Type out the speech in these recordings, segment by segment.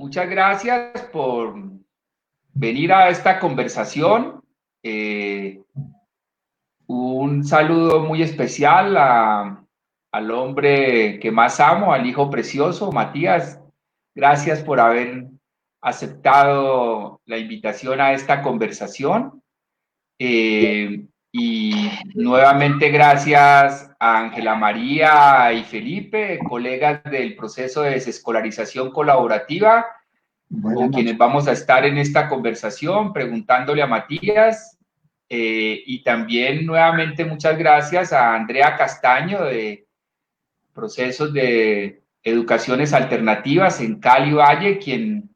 Muchas gracias por venir a esta conversación. Un saludo muy especial al hombre que más amo, al hijo precioso, Matías. Gracias por haber aceptado la invitación a esta conversación. Y nuevamente gracias a Ángela María y Felipe, colegas del proceso de desescolarización colaborativa, con quienes vamos a estar en esta conversación preguntándole a Matías. Y también nuevamente muchas gracias a Andrea Castaño de Procesos de Educaciones Alternativas en Cali Valle, quien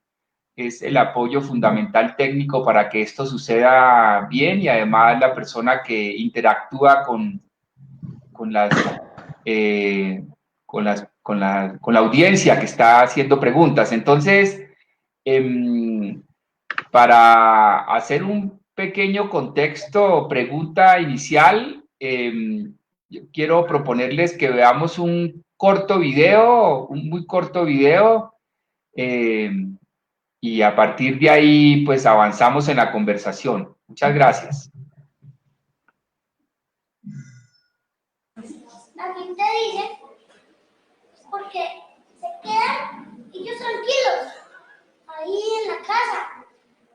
es el apoyo fundamental técnico para que esto suceda bien y además la persona que interactúa con las, con la audiencia que está haciendo preguntas. Entonces, para hacer un pequeño contexto, pregunta inicial, yo quiero proponerles que veamos un corto video, un muy corto video, eh, y a partir de ahí, pues avanzamos en la conversación. Muchas gracias. La gente dice porque se quedan ellos tranquilos ahí en la casa,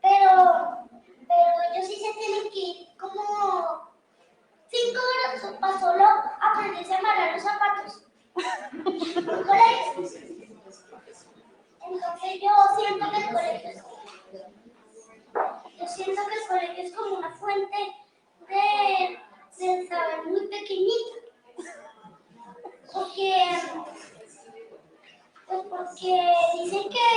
pero ellos sí se tienen que ir como 5 horas para solo aprenderse a amarrar los zapatos. ¿Colegio? Entonces yo siento que el colegio es como una fuente de saber muy pequeñita, porque dicen que,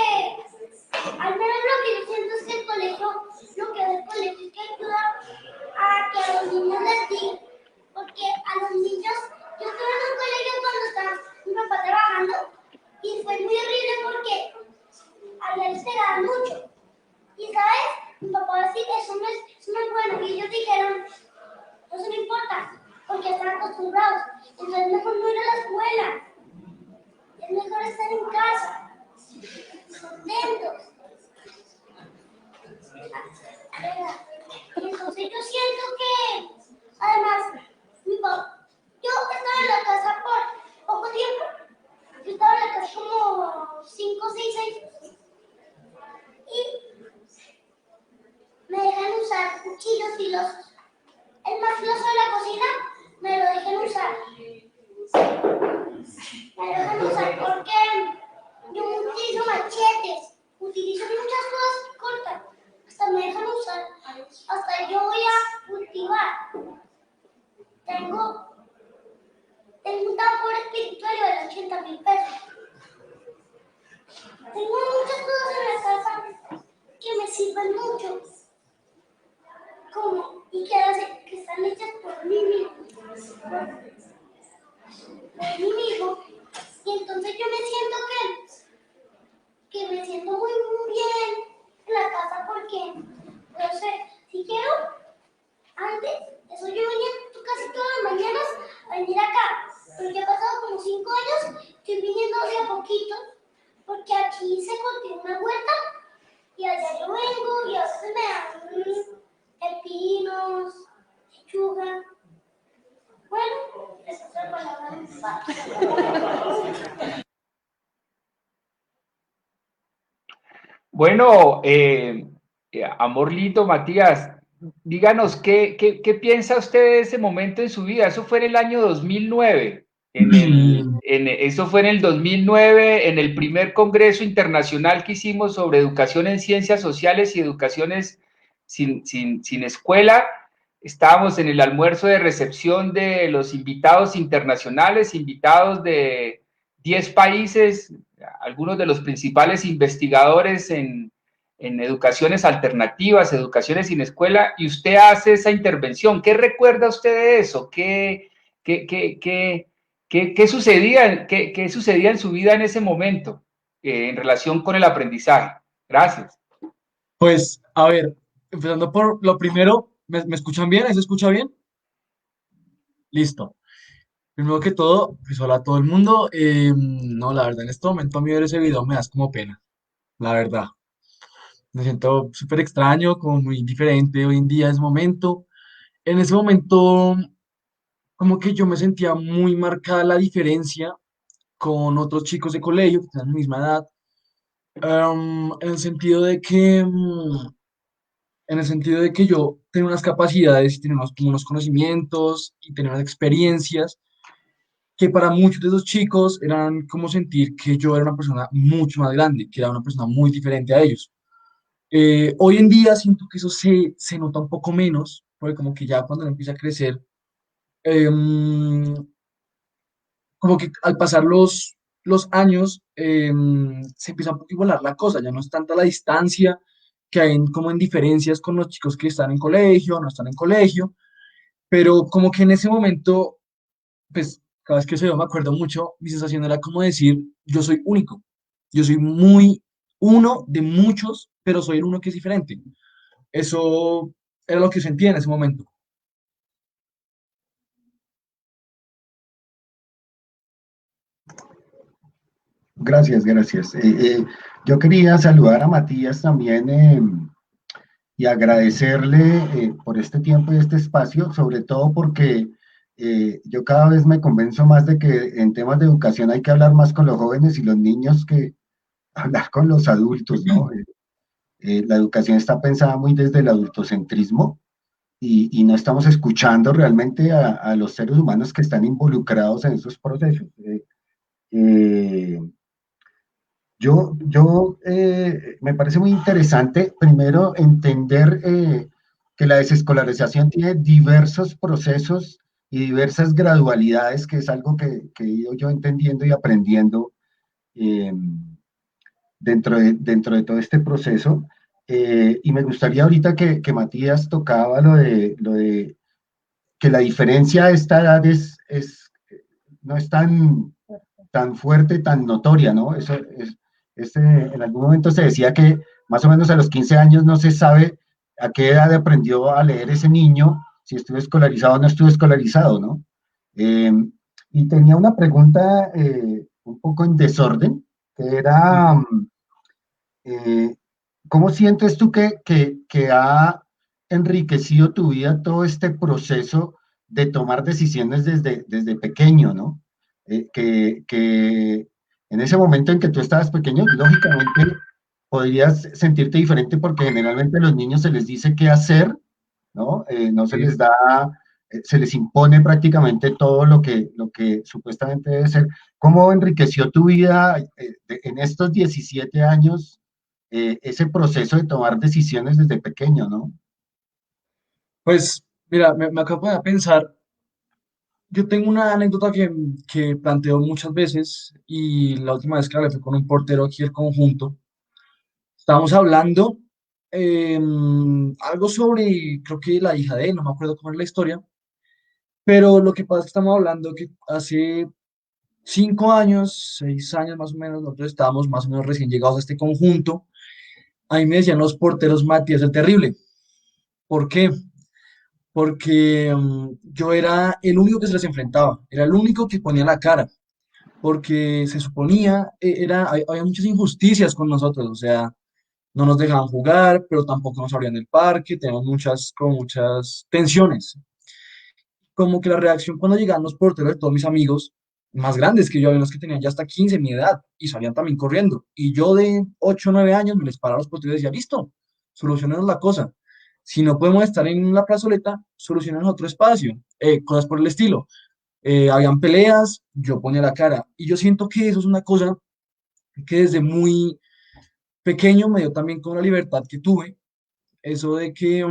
al menos lo que yo siento es que el colegio, lo que hace el colegio es que ayuda a que a los niños les digan, porque a los niños, yo estuve en un colegio cuando estaba mi papá trabajando y fue muy horrible porque allá les pegaban mucho. Y sabes, mi papá decía, eso no es bueno. Y ellos dijeron, eso no importa, porque están acostumbrados. Entonces mejor no ir a la escuela. Es mejor estar en casa, contentos. Entonces yo siento que, además, yo estaba en la casa por poco tiempo. Yo estaba en la casa como 5 o 6 años. Y me dejan usar cuchillos filosos. El más filoso de la cocina me lo dejan usar. Me lo dejan usar porque yo utilizo machetes, utilizo muchas cosas que cortan. Hasta me dejan usar. Hasta yo voy a cultivar. Tengo un tambor espiritual de 80.000 pesos. Tengo muchas cosas en la casa que me sirven mucho. Y que están hechas por mí mismo. Por mí mismo. Y entonces yo me siento que me siento muy, muy bien en la casa porque, no sé, si quiero, antes, eso yo venía casi todas las mañanas a venir acá. Pero ya he pasado como 5 años, estoy viniendo de a poquito, porque aquí se cultiva una huerta y allá yo vengo y a veces me dan pepinos, lechuga. Bueno, esa es la palabra de mi padre. Bueno, amor lindo, Matías, díganos, ¿qué piensa usted de ese momento en su vida? Eso fue en el año 2009. Eso fue en el 2009, en el primer congreso internacional que hicimos sobre educación en ciencias sociales y educaciones sin escuela. Estábamos en el almuerzo de recepción de los invitados internacionales, invitados de 10 países, algunos de los principales investigadores en educaciones alternativas, educaciones sin escuela, y usted hace esa intervención. ¿Qué recuerda usted de eso? ¿Qué sucedía, qué sucedía en su vida en ese momento en relación con el aprendizaje? Gracias. Pues, a ver, empezando por lo primero, ¿me escuchan bien? ¿Ahí se escucha bien? Listo. Primero que todo, pues hola a todo el mundo. No, la verdad, en este momento a mí ver ese video me das como pena. la verdad. Me siento súper extraño, como muy diferente hoy en día, ese momento. En ese momento, como que yo me sentía muy marcada la diferencia con otros chicos de colegio que tenían la misma edad, en el sentido de que, en el sentido de que yo tenía unas capacidades y tenía unos conocimientos y tenía unas experiencias que para muchos de esos chicos eran como sentir que yo era una persona mucho más grande, que era una persona muy diferente a ellos. Hoy en día siento que eso se nota un poco menos, porque como que ya cuando uno empieza a crecer, em, como que al pasar los años, se empieza un poco a igualar la cosa, ya no es tanta la distancia que hay como en diferencias con los chicos que están en colegio, no están en colegio, pero como que en ese momento, pues cada vez que se yo me acuerdo mucho, mi sensación era como decir, yo soy único, yo soy muy uno de muchos, pero soy el uno que es diferente. Eso era lo que sentía en ese momento. Gracias, gracias. Yo quería saludar a Matías también y agradecerle por este tiempo y este espacio, sobre todo porque yo cada vez me convenzo más de que en temas de educación hay que hablar más con los jóvenes y los niños que hablar con los adultos, ¿no? La educación está pensada muy desde el adultocentrismo y no estamos escuchando realmente a los seres humanos que están involucrados en esos procesos. Eh, me parece muy interesante, primero, entender que la desescolarización tiene diversos procesos y diversas gradualidades, que es algo que he ido yo entendiendo y aprendiendo eh, dentro de todo este proceso. Y me gustaría ahorita que Matías tocaba lo de que la diferencia a esta edad no es tan fuerte, tan notoria, ¿no? En algún momento se decía que más o menos a los 15 años no se sabe a qué edad aprendió a leer ese niño, si estuvo escolarizado o no estuvo escolarizado, ¿no? Eh, y tenía una pregunta un poco en desorden, que era, Ujú. eh, ¿cómo sientes tú que ha enriquecido tu vida todo este proceso de tomar decisiones desde pequeño, ¿no? Que en ese momento en que tú estabas pequeño, lógicamente podrías sentirte diferente porque generalmente a los niños se les dice qué hacer, ¿no? No se Sí. les da, se les impone prácticamente todo lo que supuestamente debe ser. ¿Cómo enriqueció tu vida en estos 17 años ese proceso de tomar decisiones desde pequeño, ¿no? Pues, mira, me acabo de pensar, yo tengo una anécdota que planteo muchas veces y la última vez que hablé fue con un portero aquí del conjunto. Estábamos hablando algo sobre, creo que la hija de él, no me acuerdo cómo es la historia, pero lo que pasa es que estamos hablando que hace 5 años, 6 años más o menos, nosotros estábamos más o menos recién llegados a este conjunto. A mí me decían los porteros Matías el Terrible. ¿Por qué? Porque yo era el único que se les enfrentaba, era el único que ponía la cara, porque se suponía, había muchas injusticias con nosotros, o sea, no nos dejaban jugar, pero tampoco nos abrían el parque, teníamos como muchas tensiones. Como que la reacción cuando llegaban los porteros de todos mis amigos, más grandes que yo, había unos que tenían ya hasta 15 mi edad, y salían también corriendo. Y yo de 8 o 9 años me les paraba a los porteros y decía, listo, solucionemos la cosa. Si no podemos estar en la plazoleta, solucionemos otro espacio, cosas por el estilo. Habían peleas, yo ponía la cara. Y yo siento que eso es una cosa que desde muy pequeño me dio también con la libertad que tuve, eso de que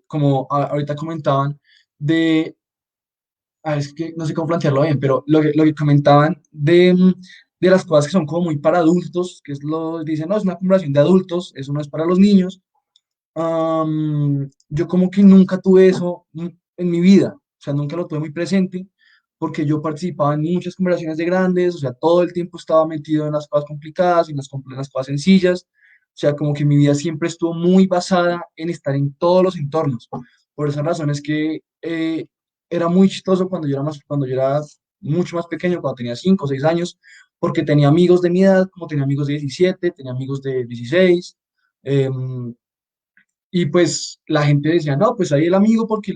como ahorita comentaban, de es que no sé cómo plantearlo bien, pero lo que comentaban de las cosas que son como muy para adultos, que es dicen, no, es una conversación de adultos, eso no es para los niños. Yo como que nunca tuve eso en mi vida, o sea, nunca lo tuve muy presente, porque yo participaba en muchas conversaciones de grandes, o sea, todo el tiempo estaba metido en las cosas complicadas y en las cosas sencillas, o sea, como que mi vida siempre estuvo muy basada en estar en todos los entornos. Por esa razón es que era muy chistoso cuando yo era mucho más pequeño, cuando tenía 5 o 6 años, porque tenía amigos de mi edad, como tenía amigos de 17, tenía amigos de 16, em, y pues la gente decía, no, pues ahí el amigo porque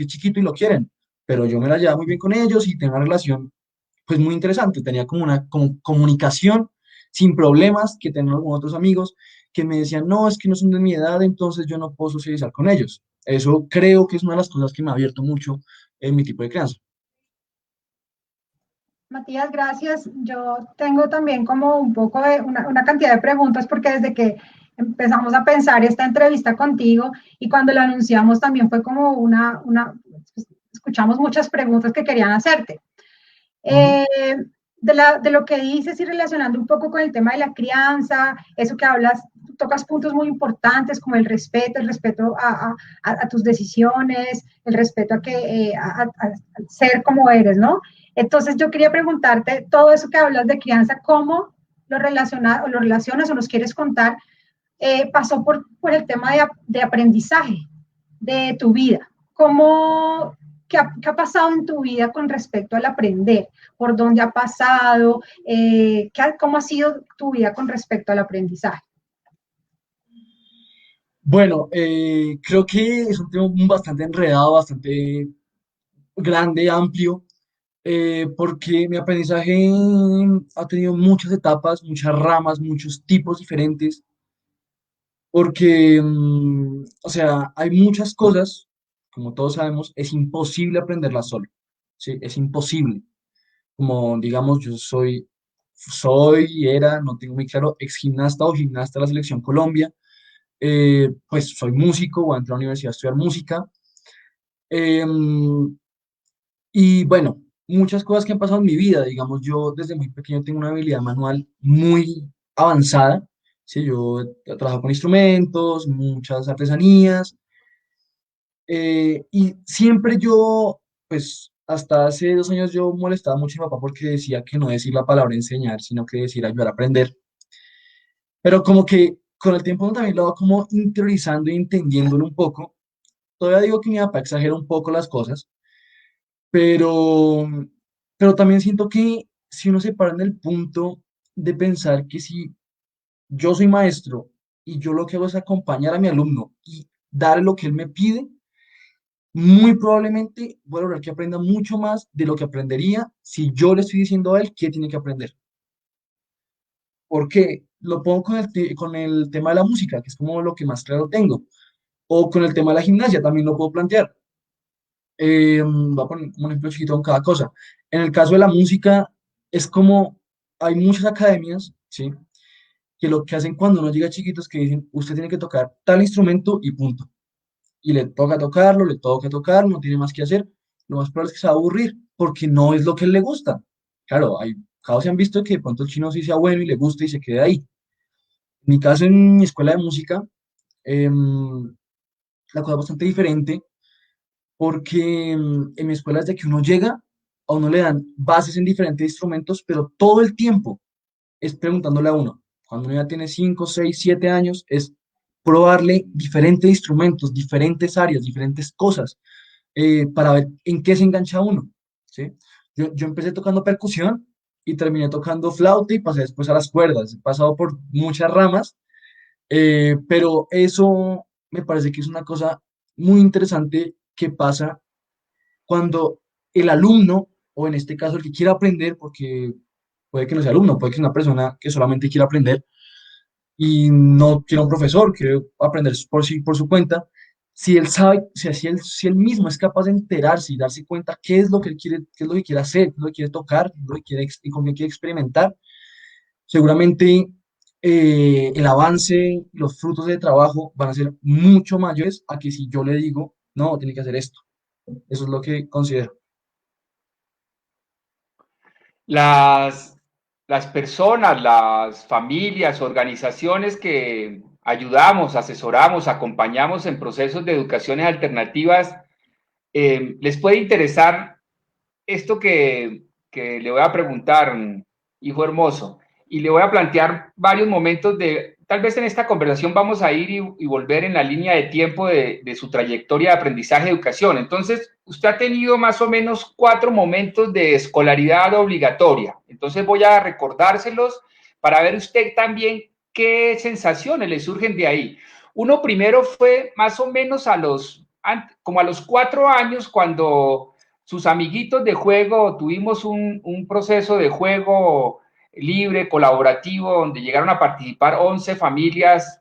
es chiquito y lo quieren, pero yo me la llevaba muy bien con ellos y tenía una relación pues muy interesante, tenía como una comunicación sin problemas que tenía con otros amigos que me decían, no, es que no son de mi edad, entonces yo no puedo socializar con ellos. Eso creo que es una de las cosas que me ha abierto mucho en mi tipo de crianza. Matías, gracias. Yo tengo también como un poco de una cantidad de preguntas porque desde que empezamos a pensar esta entrevista contigo y cuando la anunciamos también fue como escuchamos muchas preguntas que querían hacerte. Ujú. De lo que dices y relacionando un poco con el tema de la crianza, eso que hablas, tocas puntos muy importantes como el respeto a tus decisiones, el respeto a ser como eres, ¿no? Entonces yo quería preguntarte, todo eso que hablas de crianza, ¿cómo lo relacionas o nos quieres contar? Pasó por el tema de aprendizaje de tu vida. ¿Qué ha pasado en tu vida con respecto al aprender? ¿Por dónde ha pasado? ¿Cómo ha sido tu vida con respecto al aprendizaje? Bueno, creo que es un tema bastante enredado, bastante grande, amplio, porque mi aprendizaje ha tenido muchas etapas, muchas ramas, muchos tipos diferentes, porque, o sea, hay muchas cosas, como todos sabemos, es imposible aprenderlas solo, ¿sí? Es imposible. Como, digamos, era, no tengo muy claro, ex gimnasta o gimnasta de la Selección Colombia, pues soy músico, voy a entrar a la universidad a estudiar música, em, y bueno, muchas cosas que han pasado en mi vida, digamos, yo desde muy pequeño tengo una habilidad manual muy avanzada, ¿sí? Yo he trabajado con instrumentos, muchas artesanías, y siempre yo, pues hasta hace 2 años yo molestaba mucho a mi papá porque decía que no decir la palabra enseñar, sino que decir ayudar a aprender, pero como que con el tiempo uno también lo va como interiorizando y entendiéndolo un poco. Todavía digo que mi papá exagera un poco las cosas, pero, pero también siento que si uno se para en el punto de pensar que si yo soy maestro y yo lo que hago es acompañar a mi alumno y dar lo que él me pide, muy probablemente voy a lograr que aprenda mucho más de lo que aprendería si yo le estoy diciendo a él qué tiene que aprender. ¿Por qué? Lo pongo con el tema de la música, que es como lo que más claro tengo, o con el tema de la gimnasia, también lo puedo plantear. Voy a poner como un ejemplo chiquito con cada cosa. En el caso de la música, es como hay muchas academias, ¿sí? Que lo que hacen cuando uno llega chiquito es que dicen, usted tiene que tocar tal instrumento y punto. Y le toca tocarlo, le toca tocar, no tiene más que hacer. Lo más probable es que se va a aburrir porque no es lo que a él le gusta. Claro, hay casos se han visto que de pronto el chino sí sea bueno y le guste y se quede ahí. En mi caso, en mi escuela de música, em, la cosa es bastante diferente porque en mi escuela desde que uno llega, a uno le dan bases en diferentes instrumentos, pero todo el tiempo es preguntándole a uno. Cuando uno ya tiene 5 6 7 años, es probarle diferentes instrumentos, diferentes áreas, diferentes cosas, para ver en qué se engancha uno, ¿sí? Yo empecé tocando percusión y terminé tocando flauta y pasé después a las cuerdas. He pasado por muchas ramas, pero eso me parece que es una cosa muy interesante que pasa cuando el alumno, o en este caso el que quiera aprender, porque puede que no sea alumno, puede que sea una persona que solamente quiera aprender y no quiera un profesor, quiere aprender por sí, por su cuenta, si él sabe, si él mismo es capaz de enterarse y darse cuenta qué es lo que él quiere, qué es lo que quiere hacer, qué es lo que quiere tocar, qué es lo que quiere, y con qué quiere experimentar, seguramente el avance y los frutos de trabajo van a ser mucho mayores a que si yo le digo, no, tiene que hacer esto. Eso es lo que considero. Las, las personas, las familias, organizaciones que ayudamos, asesoramos, acompañamos en procesos de educaciones alternativas, les puede interesar esto que le voy a preguntar, hijo hermoso, y le voy a plantear varios momentos de tal vez en esta conversación vamos a ir y volver en la línea de tiempo de su trayectoria de aprendizaje y educación. Entonces, usted ha tenido más o menos 4 momentos de escolaridad obligatoria. Entonces, voy a recordárselos para ver usted también qué sensaciones le surgen de ahí. Uno primero fue más o menos como a los 4 años, cuando sus amiguitos de juego, tuvimos un proceso de juego libre, colaborativo, donde llegaron a participar 11 familias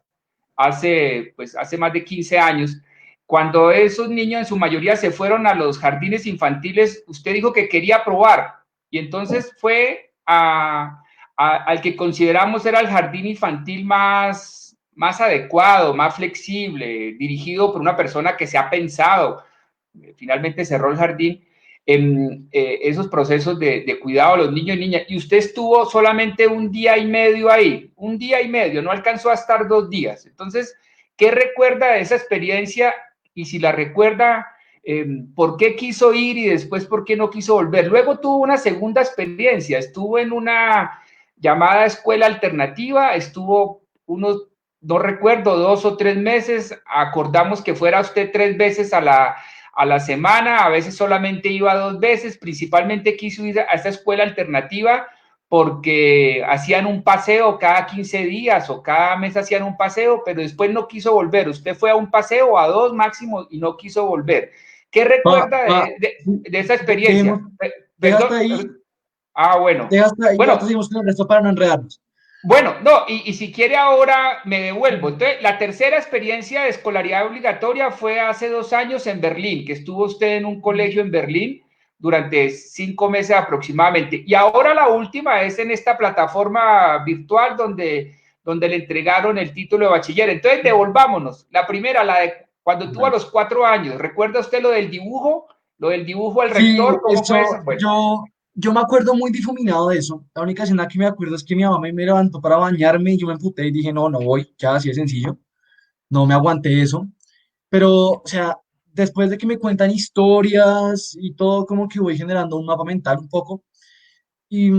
hace más de 15 años. Cuando esos niños en su mayoría se fueron a los jardines infantiles, usted dijo que quería probar y entonces fue al que consideramos era el jardín infantil más adecuado, más flexible, dirigido por una persona que se ha pensado. Finalmente cerró el jardín en esos procesos de cuidado de los niños y niñas. Y usted estuvo solamente un día y medio ahí, un día y medio, no alcanzó a estar 2 días. Entonces, ¿qué recuerda de esa experiencia? Y si la recuerda, ¿por qué quiso ir y después por qué no quiso volver? Luego tuvo una segunda experiencia, estuvo en una llamada escuela alternativa, estuvo unos, no recuerdo, 2 o 3 meses, acordamos que fuera usted 3 veces a la semana, a veces solamente iba 2 veces, principalmente quiso ir a esta escuela alternativa porque hacían un paseo cada 15 días o cada mes hacían un paseo, pero después no quiso volver. Usted fue a un paseo, a 2 máximo, y no quiso volver. ¿Qué recuerda de esa experiencia? Déjate Perdón. ahí, Bueno. déjate ahí, Bueno, ahorita seguimos con el resto para no enredarnos. bueno, no, y si quiere ahora me devuelvo. Entonces, la tercera experiencia de escolaridad obligatoria fue hace 2 años en Berlín, que estuvo usted en un colegio en Berlín durante 5 meses aproximadamente. Y ahora la última es en esta plataforma virtual donde le entregaron el título de bachiller. Entonces, devolvámonos. La primera, la de cuando tuvo a los 4 años. ¿Recuerda usted lo del dibujo? Lo del dibujo al Sí, rector, ¿cómo fue eso? eso, Bueno. yo me acuerdo muy difuminado de eso. La única escena que me acuerdo es que mi mamá me levantó para bañarme y yo me emputé y dije, no, no voy, ya así de sencillo. No me aguanté eso. Pero, o sea, después de que me cuentan historias y todo, como que voy generando un mapa mental un poco. Y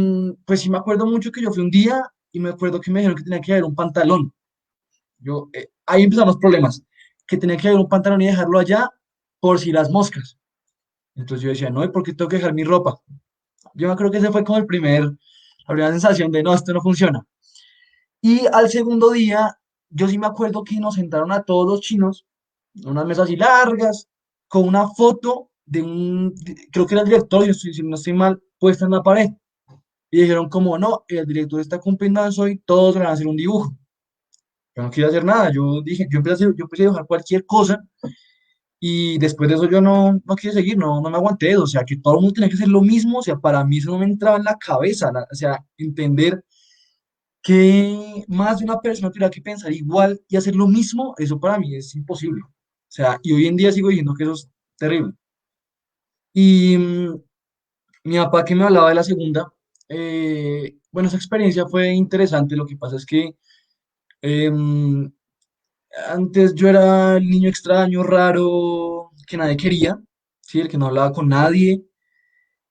pues sí me acuerdo mucho que yo fui un día y me acuerdo que me dijeron que tenía que haber un pantalón. Ahí empezaron los problemas, que tenía que haber un pantalón y dejarlo allá por si las moscas. Entonces yo decía, no, ¿y por qué tengo que dejar mi ropa? Yo creo que ese fue como la primera sensación de, no, esto no funciona. Y al segundo día, yo sí me acuerdo que nos sentaron a todos los chinos en unas mesas así largas, con una foto creo que era el director, si no estoy mal, puesta en la pared. Y dijeron como, no, el director está cumpliendo años hoy, todos van a hacer un dibujo. Yo no quería hacer nada, yo dije, yo empecé a dibujar cualquier cosa y después de eso yo no quise seguir, no me aguanté, o sea, que todo el mundo tenía que hacer lo mismo, o sea, para mí eso no me entraba en la cabeza, o sea, entender que más de una persona tuviera que pensar igual y hacer lo mismo, eso para mí es imposible. O sea, y hoy en día sigo diciendo que eso es terrible. Y mi papá que me hablaba de la segunda, bueno, esa experiencia fue interesante, lo que pasa es que em, antes yo era el niño extraño, raro, que nadie quería, ¿sí? El que no hablaba con nadie.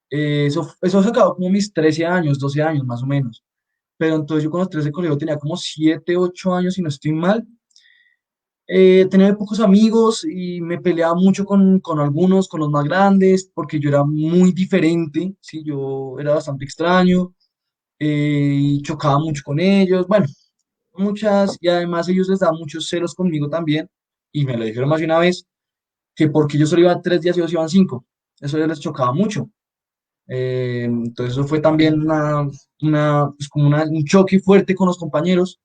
Eso se acabó como mis 13 años, 12 años más o menos. Pero entonces yo con los 13 colegio tenía como 7 8 años, si no estoy mal. Tenía pocos amigos y me peleaba mucho con algunos, con los más grandes, porque yo era muy diferente, ¿sí? Yo era bastante extraño y chocaba mucho con ellos. Bueno, muchas, y además ellos les daban muchos celos conmigo también, y me lo dijeron más de una vez, que porque yo solo iba 3 días y ellos iban 5. Eso ya les chocaba mucho. Entonces eso fue también pues como un choque fuerte con los compañeros.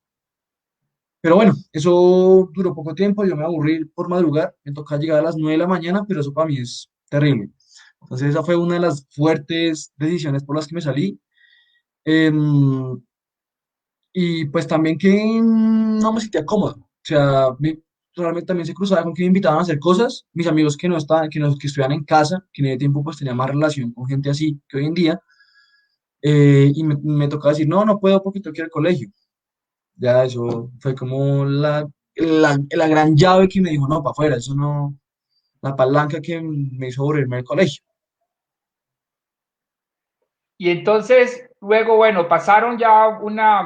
Pero bueno, eso duró poco tiempo, yo me aburrí por madrugar, me tocaba llegar a las 9 de la mañana, pero eso para mí es terrible. Entonces esa fue una de las fuertes decisiones por las que me salí. Em, y pues también que no me sentía cómodo. O sea, realmente también se cruzaba con que me invitaban a hacer cosas. Mis amigos que no estaban, que estudiaban en casa, que en ese tiempo pues tenía más relación con gente así que hoy en día. Y me tocaba decir, no, no puedo porque tengo que ir al colegio. Ya eso fue como la gran llave que me dijo, no, para afuera, eso no, la palanca que me hizo volverme al colegio. Y entonces, luego, bueno, pasaron ya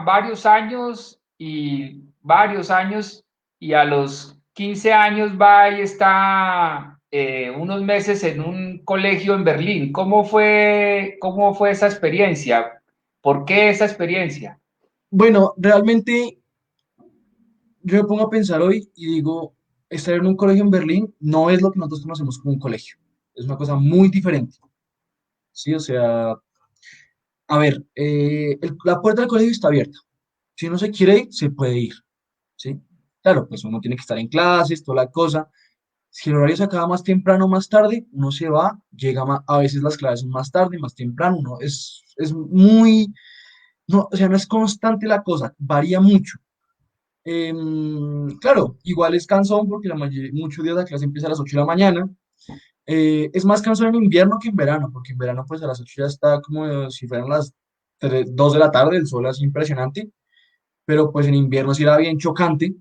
varios años y varios años, y a los 15 años va y está unos meses en un colegio en Berlín. Cómo fue esa experiencia? ¿Por qué esa experiencia? Bueno, realmente yo me pongo a pensar hoy y digo, estar en un colegio en Berlín no es lo que nosotros conocemos como un colegio. Es una cosa muy diferente. Sí, o sea, a ver, la puerta del colegio está abierta. Si uno se quiere ir, se puede ir. ¿Sí? Claro, pues uno tiene que estar en clases, toda la cosa. Si el horario se acaba más temprano o más tarde, uno se va, llega a veces las clases son más tarde, más temprano, ¿no? Es muy, no, o sea, no es constante la cosa, varía mucho. Claro, igual es cansón porque muchos días la clase empieza a las 8 de la mañana. Es más cansón en invierno que en verano, porque en verano pues a las 8 ya está como si fueran las 2 de la tarde, el sol así impresionante, pero pues en invierno sí era bien chocante.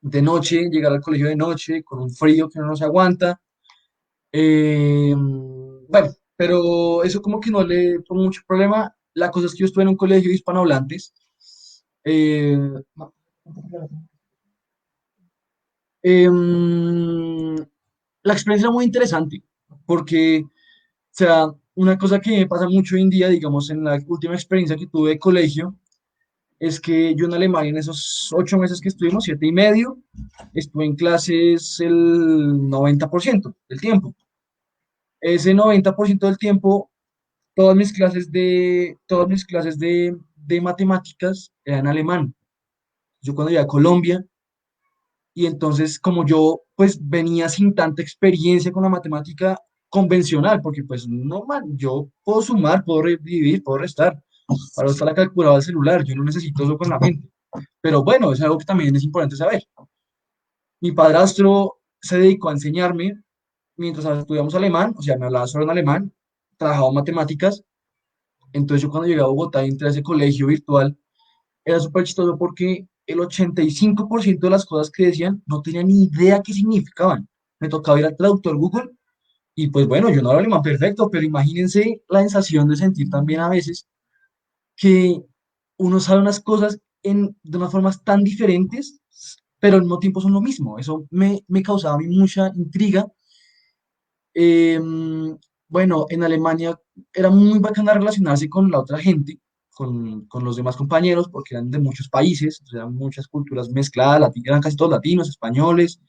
De noche, llegar al colegio de noche con un frío que uno no se aguanta. Bueno, pero eso como que no le pongo mucho problema. La cosa es que yo estuve en un colegio de hispanohablantes. eh, em, la experiencia era muy interesante porque, o sea, una cosa que me pasa mucho hoy en día, digamos, en la última experiencia que tuve de colegio, es que yo en Alemania, en esos 8 meses que estuvimos, 7 y medio, estuve en clases el 90% del tiempo. Ese 90% del tiempo, todas mis clases de matemáticas eran alemán. Yo cuando llegué a Colombia, y entonces como yo pues venía sin tanta experiencia con la matemática convencional, porque pues no, man, yo puedo sumar, puedo dividir, puedo restar. Ahora está la calculadora del celular, yo no necesito eso con la mente. Pero bueno, es algo que también es importante saber. Mi padrastro se dedicó a enseñarme mientras estudiamos alemán, o sea, me hablaba solo en alemán, trabajaba en matemáticas. Entonces yo cuando llegué a Bogotá y entré a ese colegio virtual, era súper chistoso porque el 85% de las cosas que decían no tenía ni idea qué significaban. Me tocaba ir al traductor Google y pues bueno, yo no hablo alemán perfecto, pero imagínense la sensación de sentir también a veces que uno sabe unas cosas de unas formas tan diferentes, pero al mismo tiempo son lo mismo. Eso me causaba a mí mucha intriga. Bueno, en Alemania era muy bacana relacionarse con la otra gente, con los demás compañeros, porque eran de muchos países, o sea, eran muchas culturas mezcladas, eran casi todos latinos, españoles.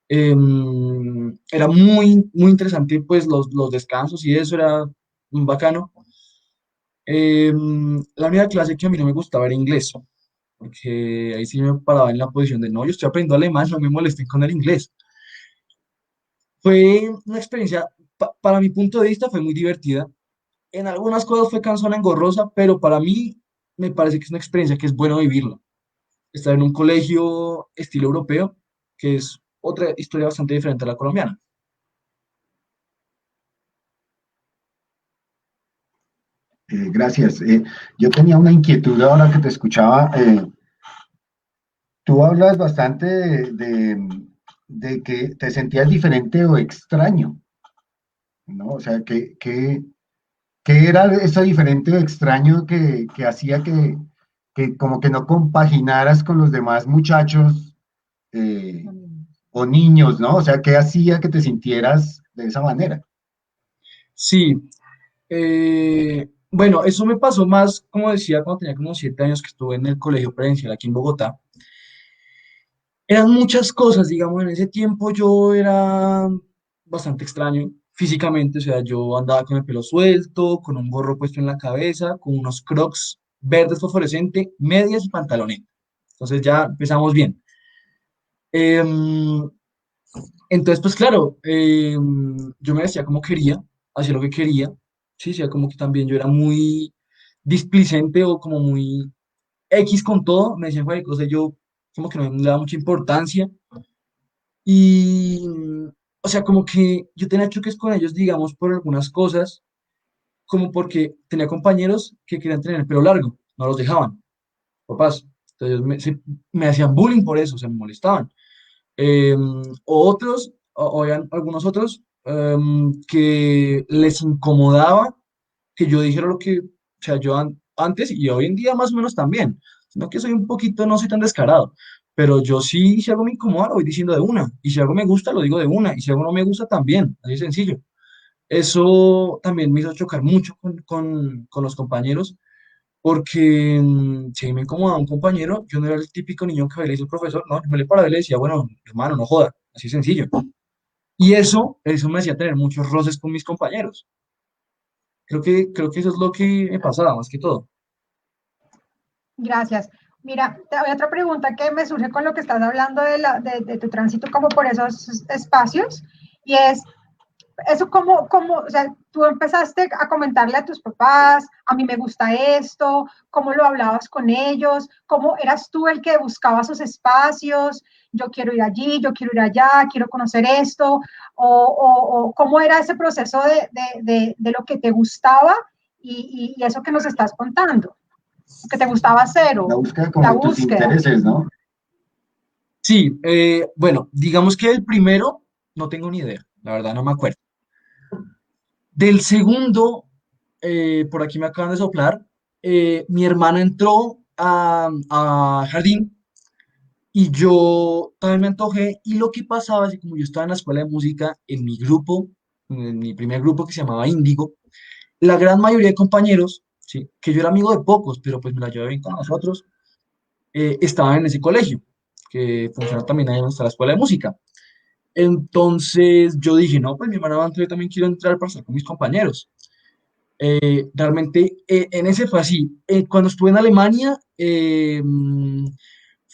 Era muy, muy interesante, pues, los descansos y eso era muy bacano. La única clase que a mí no me gustaba era inglés, porque ahí sí me paraba en la posición de, no, yo estoy aprendiendo alemán, no me molesten con el inglés. Fue una experiencia, para mi punto de vista, fue muy divertida. En algunas cosas fue cansona, engorrosa, pero para mí me parece que es una experiencia que es bueno vivirla. Estar en un colegio estilo europeo, que es otra historia bastante diferente a la colombiana. Gracias. Yo tenía una inquietud ahora que te escuchaba. Tú hablas bastante de que te sentías diferente o extraño, ¿no? O sea, ¿qué era eso diferente o extraño que hacía que como que no compaginaras con los demás muchachos eh, o niños, ¿no? O sea, ¿qué hacía que te sintieras de esa manera? Sí, bueno, eso me pasó más, como decía, cuando tenía como 7 años que estuve en el colegio presencial aquí en Bogotá. Eran muchas cosas, digamos, en ese tiempo yo era bastante extraño físicamente, o sea, yo andaba con el pelo suelto, con un gorro puesto en la cabeza, con unos crocs verdes fosforescentes, medias y pantaloneta. Entonces ya empezamos bien. Em, entonces, pues claro, yo me vestía como quería, hacía lo que quería, sí, sea como que también yo era muy displicente o como muy X con todo, me decían cualquier cosa, yo como que no le daba mucha importancia. Y, o sea, como que yo tenía choques con ellos, digamos, por algunas cosas, como porque tenía compañeros que querían tener el pelo largo, no los dejaban, papás. Entonces me hacían bullying por eso, se me molestaban. O otros, o habían algunos otros, que les incomodaba que yo dijera lo que, o sea, yo antes y hoy en día más o menos también. sino que soy un poquito, no soy tan descarado, pero yo sí, si algo me incomoda, lo voy diciendo de una, y si algo me gusta, lo digo de una, y si algo no me gusta, también, así de sencillo. Eso también me hizo chocar mucho con los compañeros, porque si me incomodaba un compañero, yo no era el típico niño que le dice el profesor, no, yo me le paraba y le decía, bueno, hermano, no joda, así de sencillo. Y eso me hacía tener muchos roces con mis compañeros. Creo que eso es lo que me pasaba, más que todo. Gracias. Mira, hay otra pregunta que me surge con lo que estás hablando de tu tránsito como por esos espacios, y es, eso o sea, tú empezaste a comentarle a tus papás, a mí me gusta esto, cómo lo hablabas con ellos, cómo eras tú el que buscaba esos espacios, yo quiero ir allí, yo quiero ir allá, quiero conocer esto, o cómo era ese proceso de lo que te gustaba y eso que nos estás contando, que te gustaba hacer La o búsqueda la como de tus búsqueda. intereses, ¿no? Sí, bueno, digamos que el primero, no tengo ni idea, la verdad no me acuerdo. Del segundo, por aquí me acaban de soplar, mi hermana entró a jardín y yo también me antojé y lo que pasaba es que como yo estaba en la escuela de música, en mi grupo, en mi primer grupo que se llamaba Índigo, la gran mayoría de compañeros, sí, que yo era amigo de pocos, pero pues me la llevé bien con nosotros, estaban en ese colegio, que funciona también ahí donde está la escuela de música. Entonces yo dije, no, pues mi hermana va a entrar, yo también quiero entrar para estar con mis compañeros. Realmente en ese fue así. Cuando estuve en Alemania,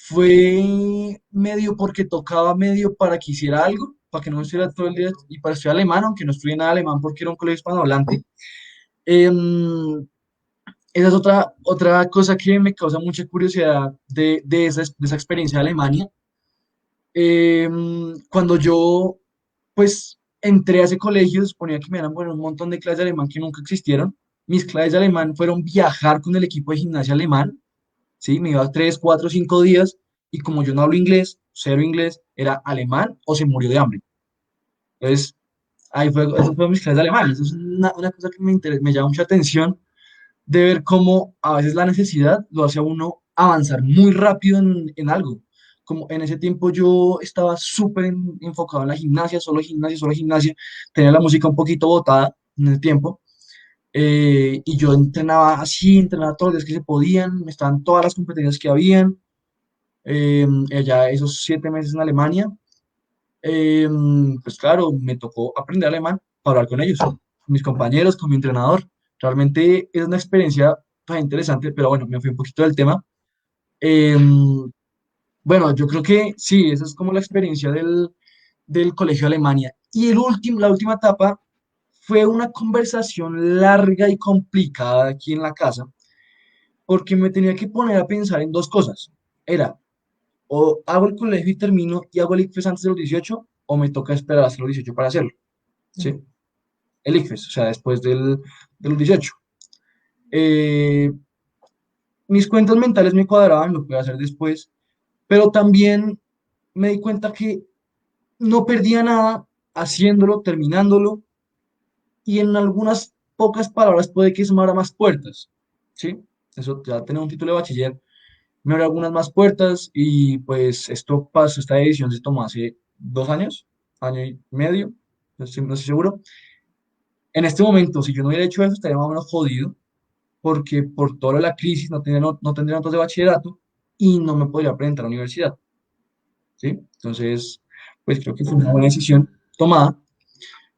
fue medio porque tocaba medio para que hiciera algo, para que no estuviera todo el día y para estudiar alemán, aunque no estudié nada alemán porque era un colegio hispanohablante. Em, Esa es otra cosa que me causa mucha curiosidad de esa experiencia de Alemania. Cuando yo, pues, entré a ese colegio, se suponía que me iban a poner un montón de clases de alemán que nunca existieron. Mis clases de alemán fueron viajar con el equipo de gimnasia alemán, ¿sí? Me iba 3, 4, 5 días y como yo no hablo inglés, cero inglés, era alemán o se murió de hambre. Entonces, eso fue mis clases de alemán. Eso es una cosa que me llama mucha atención de ver cómo a veces la necesidad lo hace a uno avanzar muy rápido en algo. Como en ese tiempo yo estaba súper enfocado en la gimnasia, solo gimnasia, solo gimnasia, tenía la música un poquito botada en el tiempo, y yo entrenaba así, entrenaba todos los días que se podían, estaban todas las competencias que habían, allá esos 7 meses en Alemania, eh, pues claro, me tocó aprender alemán para hablar con ellos, con mis compañeros, con mi entrenador. Realmente es una experiencia pues, interesante, pero bueno, me fui un poquito del tema. Eh, bueno, yo creo que sí, esa es como la experiencia del Colegio de Alemania. Y la última etapa fue una conversación larga y complicada aquí en la casa, porque me tenía que poner a pensar en dos cosas. Era, o hago el colegio y termino y hago el ICFES antes de los 18, o me toca esperar hasta los 18 para hacerlo. ¿Sí? El ICFES, o sea, después de los 18. Eh, Mis cuentas mentales me cuadraban, lo puedo hacer después, pero también me di cuenta que no perdía nada haciéndolo, terminándolo, y en algunas pocas palabras puede que eso me abra más puertas, ¿sí? Eso, ya tener un título de bachiller me abre algunas más puertas y pues esto pasó, esta edición se tomó hace 2 años, año y medio, no estoy seguro. En este momento, si yo no hubiera hecho eso, estaría más o menos jodido, porque por toda la crisis no tendría notas de bachillerato y no me podría presentar a la universidad, ¿sí? Entonces, pues creo que fue una buena decisión tomada,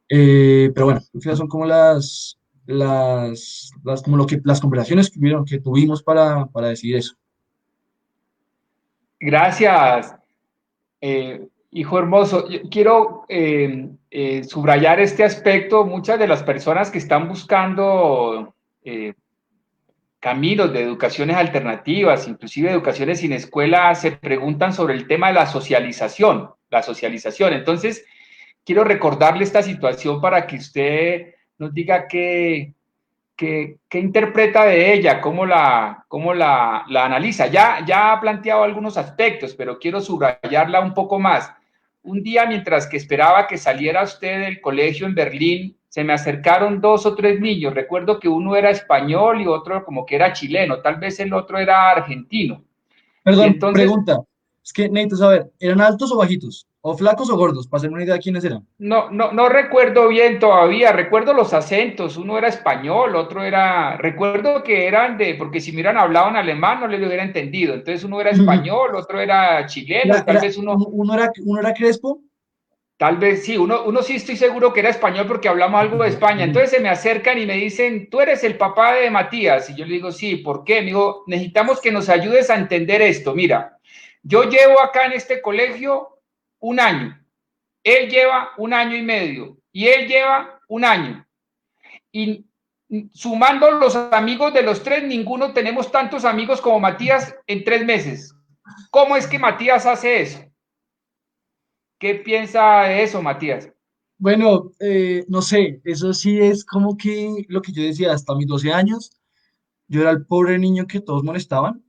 pero bueno, creo que esas son como como las conversaciones que tuvimos para decidir eso. Gracias, hijo hermoso. Yo quiero subrayar este aspecto. Muchas de las personas que están buscando caminos de educaciones alternativas, inclusive educaciones sin escuela, se preguntan sobre el tema de la socialización, la socialización. Entonces, quiero recordarle esta situación para que usted nos diga qué interpreta de ella, cómo la analiza. Ya ha planteado algunos aspectos, pero quiero subrayarla un poco más. Un día, mientras que esperaba que saliera usted del colegio en Berlín, se me acercaron 2 o 3 niños. Recuerdo que uno era español y otro como que era chileno, tal vez el otro era argentino. Y Perdón, entonces, pregunta. Es que necesito saber, ¿eran altos o bajitos? ¿O flacos o gordos? Para hacerme una idea de quiénes eran. no recuerdo bien todavía, recuerdo los acentos, uno era español, otro era, recuerdo que eran porque si me hubieran hablado en alemán no les hubiera entendido, entonces uno era español, otro era chileno y tal vez Uno era crespo. tal vez sí, uno sí estoy seguro que era español porque hablamos algo de España. Entonces se me acercan y me dicen, tú eres el papá de Matías. Y yo le digo, sí, ¿por qué? Me digo, necesitamos que nos ayudes a entender esto. Mira, yo llevo acá en este colegio 1 año, él lleva 1 año y medio y él lleva 1 año. Y sumando los amigos de los tres, ninguno tenemos tantos amigos como Matías en 3 meses. ¿Cómo es que Matías hace eso? ¿Qué piensa de eso, Matías? Bueno, no sé, eso sí es como que lo que yo decía, hasta mis 12 años, yo era el pobre niño que todos molestaban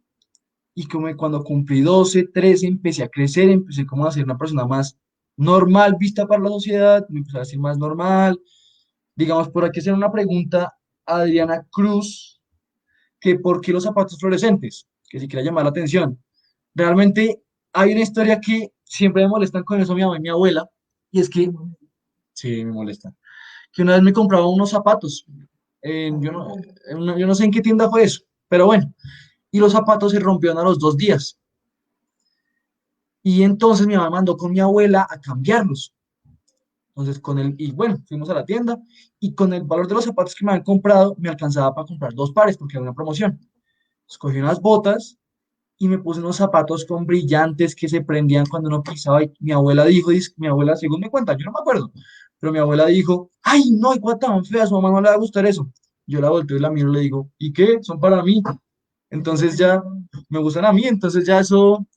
y como cuando cumplí 12, 13, empecé a crecer, empecé como a ser una persona más normal vista para la sociedad, me empecé a ser más normal. Digamos, por aquí hacer una pregunta a Adriana Cruz, que por qué los zapatos fluorescentes, que si quiera llamar la atención. Realmente hay una historia que siempre me molestan con eso mi mamá y mi abuela, y es que, sí, me molestan, que una vez me compraba unos zapatos, yo no sé en qué tienda fue eso, pero bueno, y los zapatos se rompieron a los 2 días. Y entonces mi mamá mandó con mi abuela a cambiarlos. Entonces, y bueno, fuimos a la tienda y con el valor de los zapatos que me habían comprado, me alcanzaba para comprar 2 pares porque era una promoción. Escogí unas botas y me puse unos zapatos con brillantes que se prendían cuando uno pisaba. Y mi abuela dijo, mi abuela, según me cuenta, yo no me acuerdo, pero mi abuela dijo, ay, no, igual tan fea, a su mamá no le va a gustar eso. Yo la volteo y la miro y le digo, ¿y qué? Son para mí. Entonces ya me gustan a mí, entonces ya eso,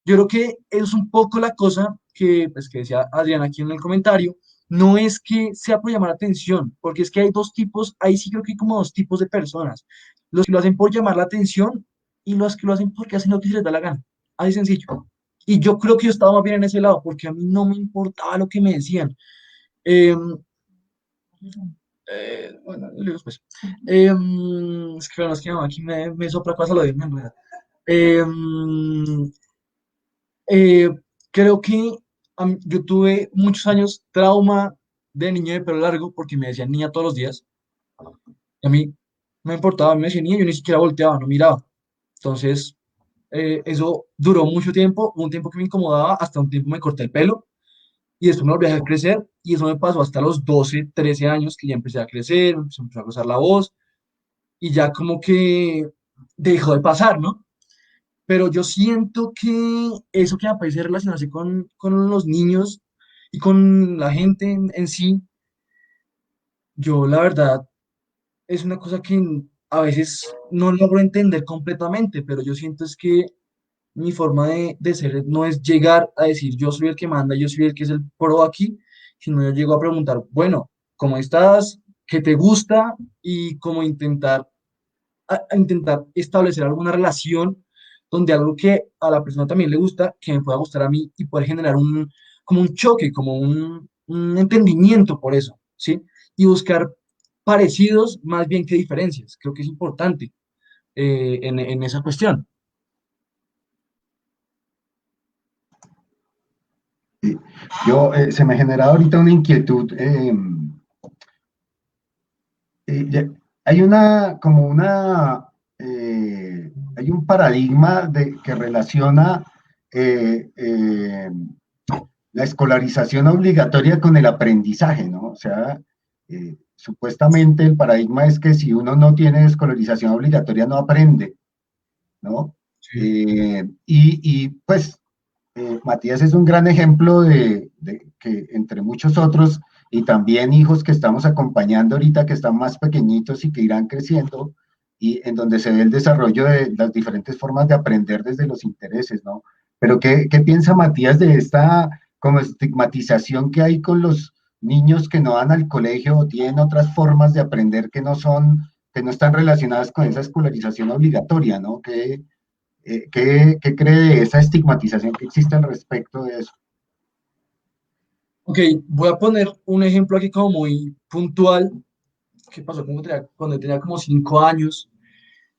yo creo que es un poco la cosa que, pues, que decía Adriana aquí en el comentario, no es que sea por llamar la atención, porque es que hay dos tipos, ahí sí creo que hay como dos tipos de personas, los que lo hacen por llamar la atención y los que lo hacen porque hacen lo que se les da la gana, así sencillo. Y yo creo que yo estaba más bien en ese lado, porque a mí no me importaba lo que me decían. Em, bueno, luego después. Es que, bueno, es que no, aquí me sopla cosas lo de me enreda. Em, eh, Creo que yo tuve muchos años trauma de niño de pelo largo porque me decían niña todos los días. Y a mí no me importaba, a mí me decían niña, yo ni siquiera volteaba, no miraba. Entonces, eso duró mucho tiempo, un tiempo que me incomodaba, hasta un tiempo me corté el pelo y después me volví a dejar crecer y eso me pasó hasta los 12 13 años que ya empecé a crecer, empezó a rozar la voz y ya como que dejó de pasar, ¿no? Pero yo siento que eso que me parece relacionarse con los niños y con la gente en sí, yo la verdad es una cosa que a veces no logro entender completamente, pero yo siento es que mi forma de ser no es llegar a decir yo soy el que manda, yo soy el que es el pro aquí, sino yo llego a preguntar, bueno, ¿cómo estás? ¿Qué te gusta? Y como a intentar establecer alguna relación donde algo que a la persona también le gusta, que me pueda gustar a mí y poder generar como un choque, como un entendimiento por eso, ¿sí? Y buscar parecidos más bien que diferencias. Creo que es importante en esa cuestión. Se me genera ahorita una inquietud. Hay hay un paradigma que relaciona eh, eh, la escolarización obligatoria con el aprendizaje, ¿no? O sea, supuestamente el paradigma es que si uno no tiene escolarización obligatoria no aprende, ¿no? Sí. Pues Matías es un gran ejemplo de que entre muchos otros y también hijos que estamos acompañando ahorita que están más pequeñitos y que irán creciendo y en donde se ve el desarrollo de las diferentes formas de aprender desde los intereses, ¿no? Pero ¿qué piensa Matías de esta como estigmatización que hay con los niños que no van al colegio o tienen otras formas de aprender que no están relacionadas con esa escolarización obligatoria, ¿no? ¿Qué cree de esa estigmatización que existe al respecto de eso? Ok, voy a poner un ejemplo aquí como muy puntual. ¿Qué pasó cuando tenía como 5 años?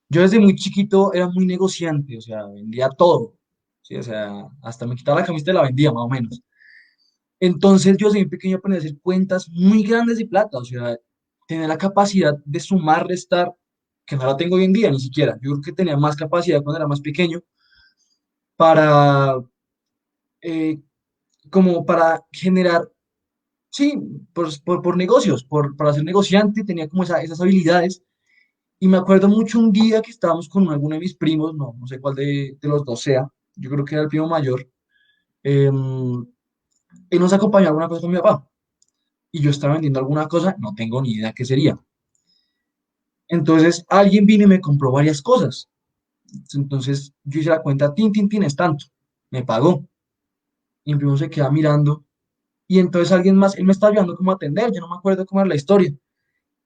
Yo desde muy chiquito era muy negociante, o sea, vendía todo. Sí, o sea, hasta me quitaba la camiseta y la vendía, más o menos. Entonces yo desde muy pequeño aprendí a hacer cuentas muy grandes de plata, o sea, tener la capacidad de sumar, restar, que no la tengo hoy en día ni siquiera. Yo creo que tenía más capacidad cuando era más pequeño para, eh, como para generar, sí, por negocios, para ser negociante, tenía como esas habilidades. Y me acuerdo mucho un día que estábamos con alguno de mis primos, no sé cuál de los dos sea, yo creo que era el primo mayor, él nos acompañó a alguna cosa con mi papá. Y yo estaba vendiendo alguna cosa, no tengo ni idea qué sería. Entonces alguien vino y me compró varias cosas. Entonces yo hice la cuenta, tin, es tanto. Me pagó. Y mi primo se queda mirando. Y entonces alguien más, él me estaba ayudando como a atender, yo no me acuerdo cómo era la historia.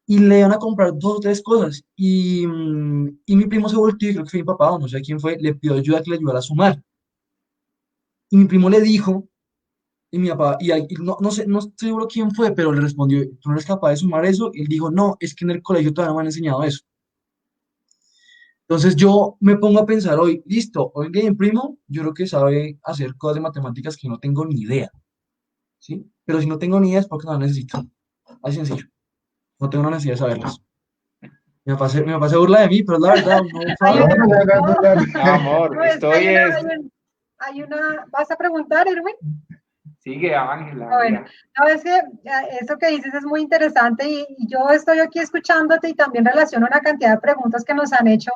Y le iban a comprar dos o tres cosas. Y mi primo se volteó, y creo que fue mi papá, o no sé quién fue, le pidió ayuda que le ayudara a sumar. Y mi primo le dijo, y mi papá, y no sé, no estoy seguro quién fue, pero le respondió, ¿tú no eres capaz de sumar eso? Y él dijo, no, es que en el colegio todavía no me han enseñado eso. Entonces yo me pongo a pensar hoy, listo, hoy en día mi primo, yo creo que sabe hacer cosas de matemáticas que no tengo ni idea, ¿sí? Pero si no tengo ni idea es porque no las necesito. Así sencillo, no tengo la necesidad de saberlas. Mi papá se burla de mí, pero es la verdad, uno Hay sabe. No, una, no, no, no, no. No, amor, no, es que estoy es... hay una, ¿vas a preguntar, Erwin? Sigue, Ángela, Ah, bueno, María. no, es que eso que dices es muy interesante y yo estoy aquí escuchándote y también relaciono una cantidad de preguntas que nos han hecho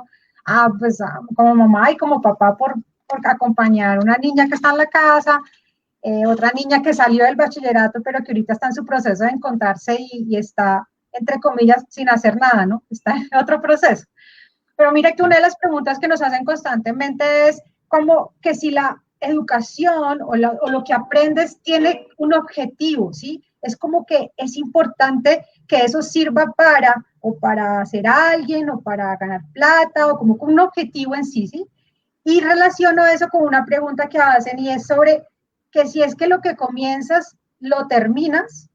como mamá y como papá por acompañar a una niña que está en la casa, otra niña que salió del bachillerato pero que ahorita está en su proceso de encontrarse y está, entre comillas, sin hacer nada, ¿no? Está en otro proceso. Pero mira que una de las preguntas que nos hacen constantemente es como que si la educación o lo que aprendes tiene un objetivo, ¿sí? Es como que es importante que eso sirva para ser alguien o para ganar plata o como un objetivo en sí, ¿sí? Y relaciono eso con una pregunta que hacen y es sobre que si es que lo que comienzas lo terminas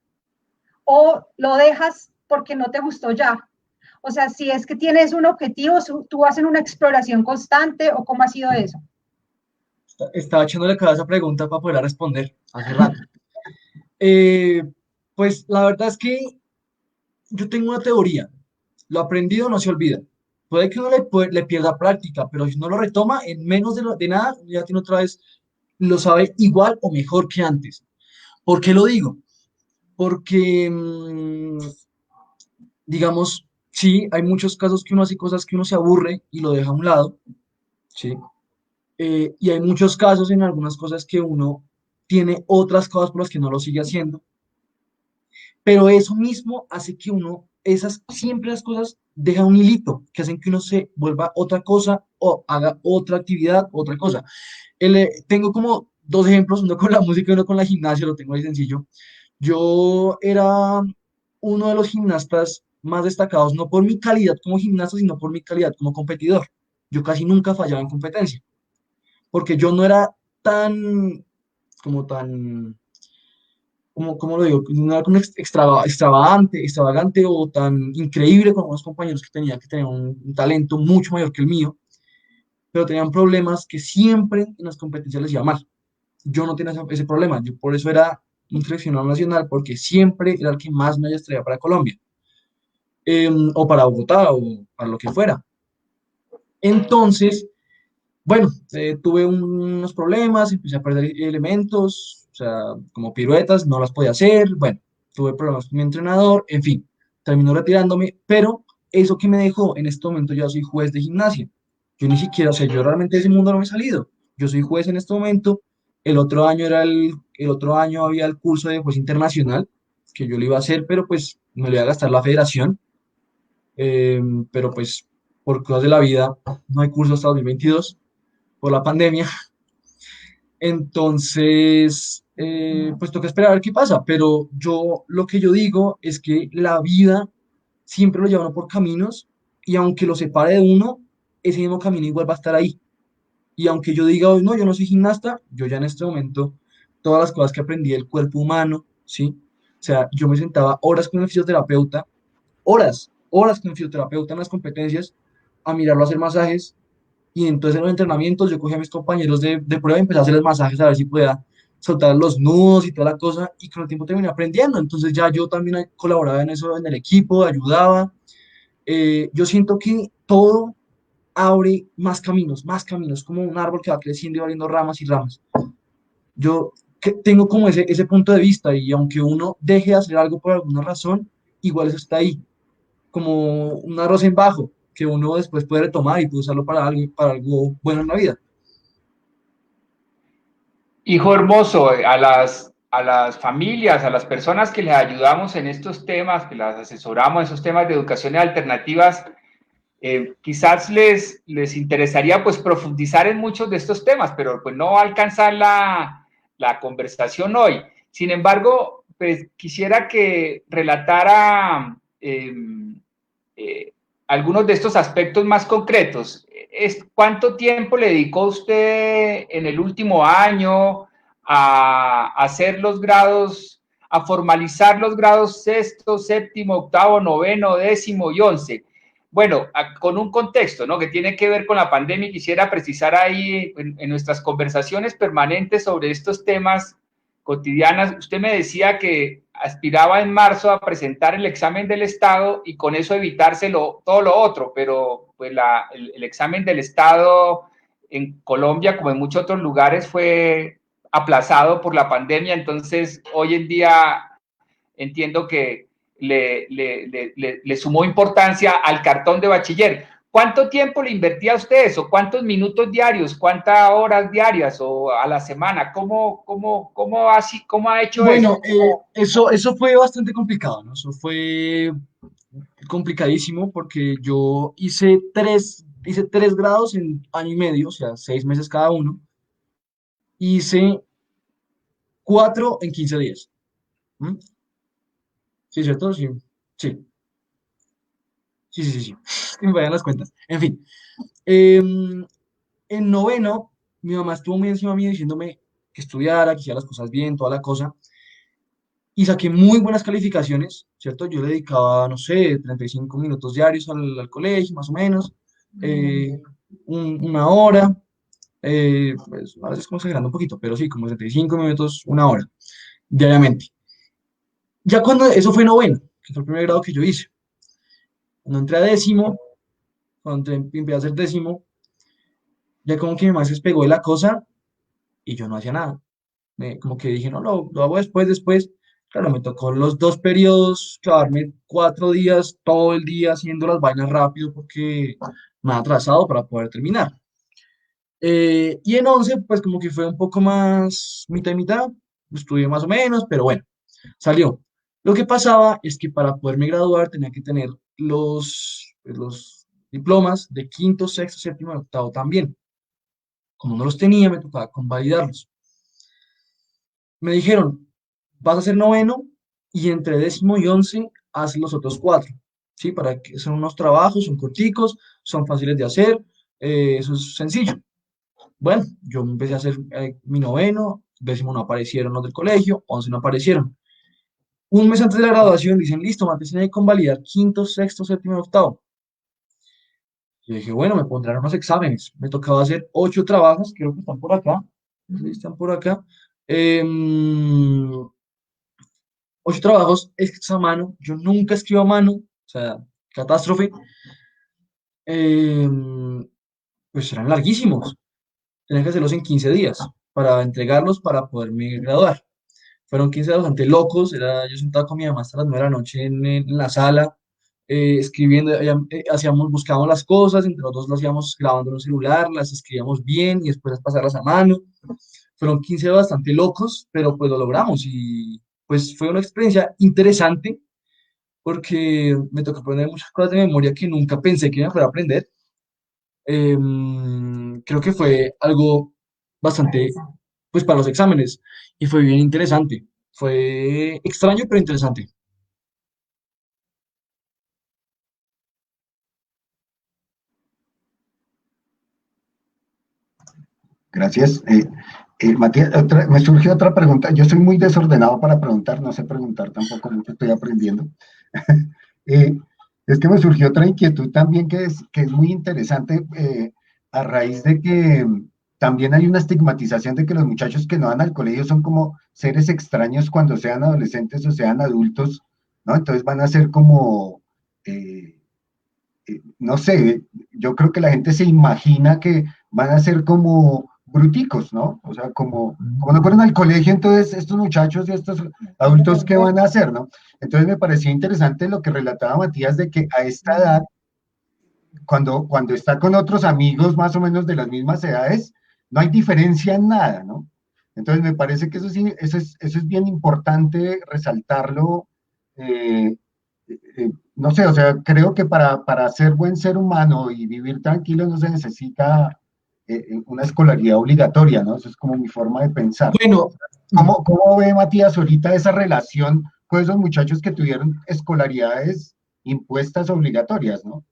o lo dejas porque no te gustó ya. O sea, si es que tienes un objetivo, tú vas en una exploración constante o cómo ha sido eso. Estaba echándole cada esa pregunta para poder responder hace rato. Eh, pues la verdad es que yo tengo una teoría. Lo aprendido no se olvida. Puede que uno le pierda práctica, pero si no lo retoma, en menos de nada, ya tiene otra vez, lo sabe igual o mejor que antes. ¿Por qué lo digo? Porque, digamos, sí, hay muchos casos que uno hace cosas que uno se aburre y lo deja a un lado, ¿sí? Y hay muchos casos en algunas cosas que uno tiene otras cosas por las que no lo sigue haciendo, pero eso mismo hace que uno, siempre las cosas dejan un hilito, que hacen que uno se vuelva otra cosa o haga otra actividad, otra cosa. Tengo como dos ejemplos, uno con la música y uno con la gimnasia, lo tengo ahí sencillo. Yo era uno de los gimnastas más destacados, no por mi calidad como gimnasta, sino por mi calidad como competidor. Yo casi nunca fallaba en competencia, porque yo no era tan, como tan, como lo digo, no era como extravagante o tan increíble como unos compañeros que tenía que tener un talento mucho mayor que el mío, pero tenían problemas que siempre en las competencias les iba mal. Yo no tenía ese problema, yo por eso era un seleccionado nacional, porque siempre era el que más medallas traía para Colombia, o para Bogotá, o para lo que fuera. Entonces, bueno, tuve unos problemas, empecé a perder elementos, o sea, como piruetas, no las podía hacer, bueno, tuve problemas con mi entrenador, en fin, terminó retirándome, pero eso que me dejó en este momento, yo soy juez de gimnasia. Yo ni siquiera, o sea, yo realmente de ese mundo no me he salido. Yo soy juez en este momento. El otro año había el curso de juez internacional, que yo lo iba a hacer, pero pues me lo iba a gastar la federación. Eh, pero pues por cosas de la vida no hay curso hasta 2022 por la pandemia. Entonces, pues toca esperar a ver qué pasa. Pero yo lo que yo digo es que la vida siempre lo lleva a uno por caminos y aunque lo separe de uno, ese mismo camino igual va a estar ahí. Y aunque yo diga hoy, no, yo no soy gimnasta, yo ya en este momento, todas las cosas que aprendí del cuerpo humano, ¿sí? O sea, yo me sentaba horas con el fisioterapeuta, horas con el fisioterapeuta en las competencias, a mirarlo hacer masajes, y entonces en los entrenamientos yo cogía a mis compañeros de prueba y empecé a hacerles masajes a ver si podía soltar los nudos y toda la cosa, y con el tiempo terminé aprendiendo. Entonces ya yo también colaboraba en eso, en el equipo, ayudaba. Yo siento que todo abre más caminos, como un árbol que va creciendo y va abriendo ramas y ramas. Yo tengo como ese punto de vista, y aunque uno deje de hacer algo por alguna razón, igual eso está ahí, como un arroz en bajo, que uno después puede retomar y puede usarlo para algo bueno en la vida. Hijo hermoso, a las familias, a las personas que les ayudamos en estos temas, que las asesoramos en esos temas de educaciones alternativas, quizás les interesaría pues profundizar en muchos de estos temas, pero pues no va a alcanzar la conversación hoy. Sin embargo, pues quisiera que relatara eh, algunos de estos aspectos más concretos. ¿Cuánto tiempo le dedicó usted en el último año a hacer los grados, a formalizar los grados sexto, séptimo, octavo, noveno, décimo y 11? Bueno, con un contexto, ¿no? Que tiene que ver con la pandemia, y quisiera precisar ahí en nuestras conversaciones permanentes sobre estos temas cotidianas. Usted me decía que aspiraba en marzo a presentar el examen del Estado y con eso evitárselo todo lo otro, pero pues el examen del Estado en Colombia, como en muchos otros lugares, fue aplazado por la pandemia. Entonces, hoy en día entiendo que le sumó importancia al cartón de bachiller. ¿Cuánto tiempo le invertía a usted eso? ¿Cuántos minutos diarios? ¿Cuántas horas diarias o a la semana? ¿Cómo ha hecho eso? Bueno, eso fue bastante complicado, ¿no? Eso fue complicadísimo porque yo hice tres grados en año y medio, o sea, 6 meses cada uno. Hice 4 en 15 días. ¿Mm? ¿Sí, cierto? Sí, sí, sí, sí, sí, sí. Que me vayan las cuentas. En fin, en noveno, mi mamá estuvo muy encima mío diciéndome que estudiara, que hiciera las cosas bien, toda la cosa. Y saqué muy buenas calificaciones, ¿cierto? Yo le dedicaba, no sé, 35 minutos diarios al colegio, más o menos, eh, una hora, pues a veces como exagerando un poquito, pero sí, como 75 minutos, una hora, diariamente. Ya cuando eso fue noveno, que fue el primer grado que yo hice, cuando entré a décimo, empecé a hacer décimo, ya como que mi mamá se despegó de la cosa y yo no hacía nada. Como que dije, no, lo hago después. Claro, me tocó los 2 periodos, clavarme 4 días, todo el día haciendo las vainas rápido porque me ha atrasado para poder terminar. Y en 11, pues como que fue un poco más mitad y mitad, estudié más o menos, pero bueno, salió. Lo que pasaba es que para poderme graduar tenía que tener los diplomas de quinto, sexto, séptimo y octavo también. Como no los tenía, me tocaba convalidarlos. Me dijeron, vas a hacer noveno y entre décimo y 11 haz los otros 4, ¿sí? Para que son unos trabajos, son corticos, son fáciles de hacer, eso es sencillo. Bueno, yo empecé a hacer mi noveno, décimo no aparecieron los del colegio, 11 no aparecieron. Un mes antes de la graduación dicen, listo, Mates, tiene que convalidar quinto, sexto, séptimo y octavo. Yo dije, bueno, me pondrán unos exámenes. Me tocaba hacer 8 trabajos, creo que están por acá. Sí, están por acá. Em, 8 trabajos escritos a mano. Yo nunca escribo a mano, o sea, catástrofe. Em, pues eran larguísimos. Tenía que hacerlos en 15 días para entregarlos para poderme graduar. Fueron 15 días bastante locos. Yo sentado con mi mamá hasta las 9 de la noche en la sala, escribiendo, buscábamos las cosas, entre los dos lo hacíamos grabando en un celular, las escribíamos bien y después pasarlas a mano. Fueron 15 días bastante locos, pero pues lo logramos y pues fue una experiencia interesante porque me tocó aprender muchas cosas de memoria que nunca pensé que iba a poder aprender. Creo que fue algo bastante, pues para los exámenes, y fue bien interesante. Fue extraño, pero interesante. Gracias. Matías, me surgió otra pregunta. Yo soy muy desordenado para preguntar, no sé preguntar tampoco mucho, estoy aprendiendo. Eh, es que me surgió otra inquietud también que es muy interesante a raíz de que también hay una estigmatización de que los muchachos que no van al colegio son como seres extraños cuando sean adolescentes o sean adultos, ¿no? Entonces van a ser como, eh, no sé, yo creo que la gente se imagina que van a ser como bruticos, ¿no? O sea, como no fueron al colegio, entonces estos muchachos y estos adultos, ¿qué van a hacer, no? Entonces me pareció interesante lo que relataba Matías de que a esta edad, cuando está con otros amigos más o menos de las mismas edades, no hay diferencia en nada, ¿no? Entonces me parece que eso es bien importante resaltarlo. eh, no sé, o sea, creo que para ser buen ser humano y vivir tranquilo no se necesita una escolaridad obligatoria, ¿no? Eso es como mi forma de pensar. Bueno, ¿Cómo ve Matías ahorita esa relación con esos muchachos que tuvieron escolaridades impuestas obligatorias, ¿no?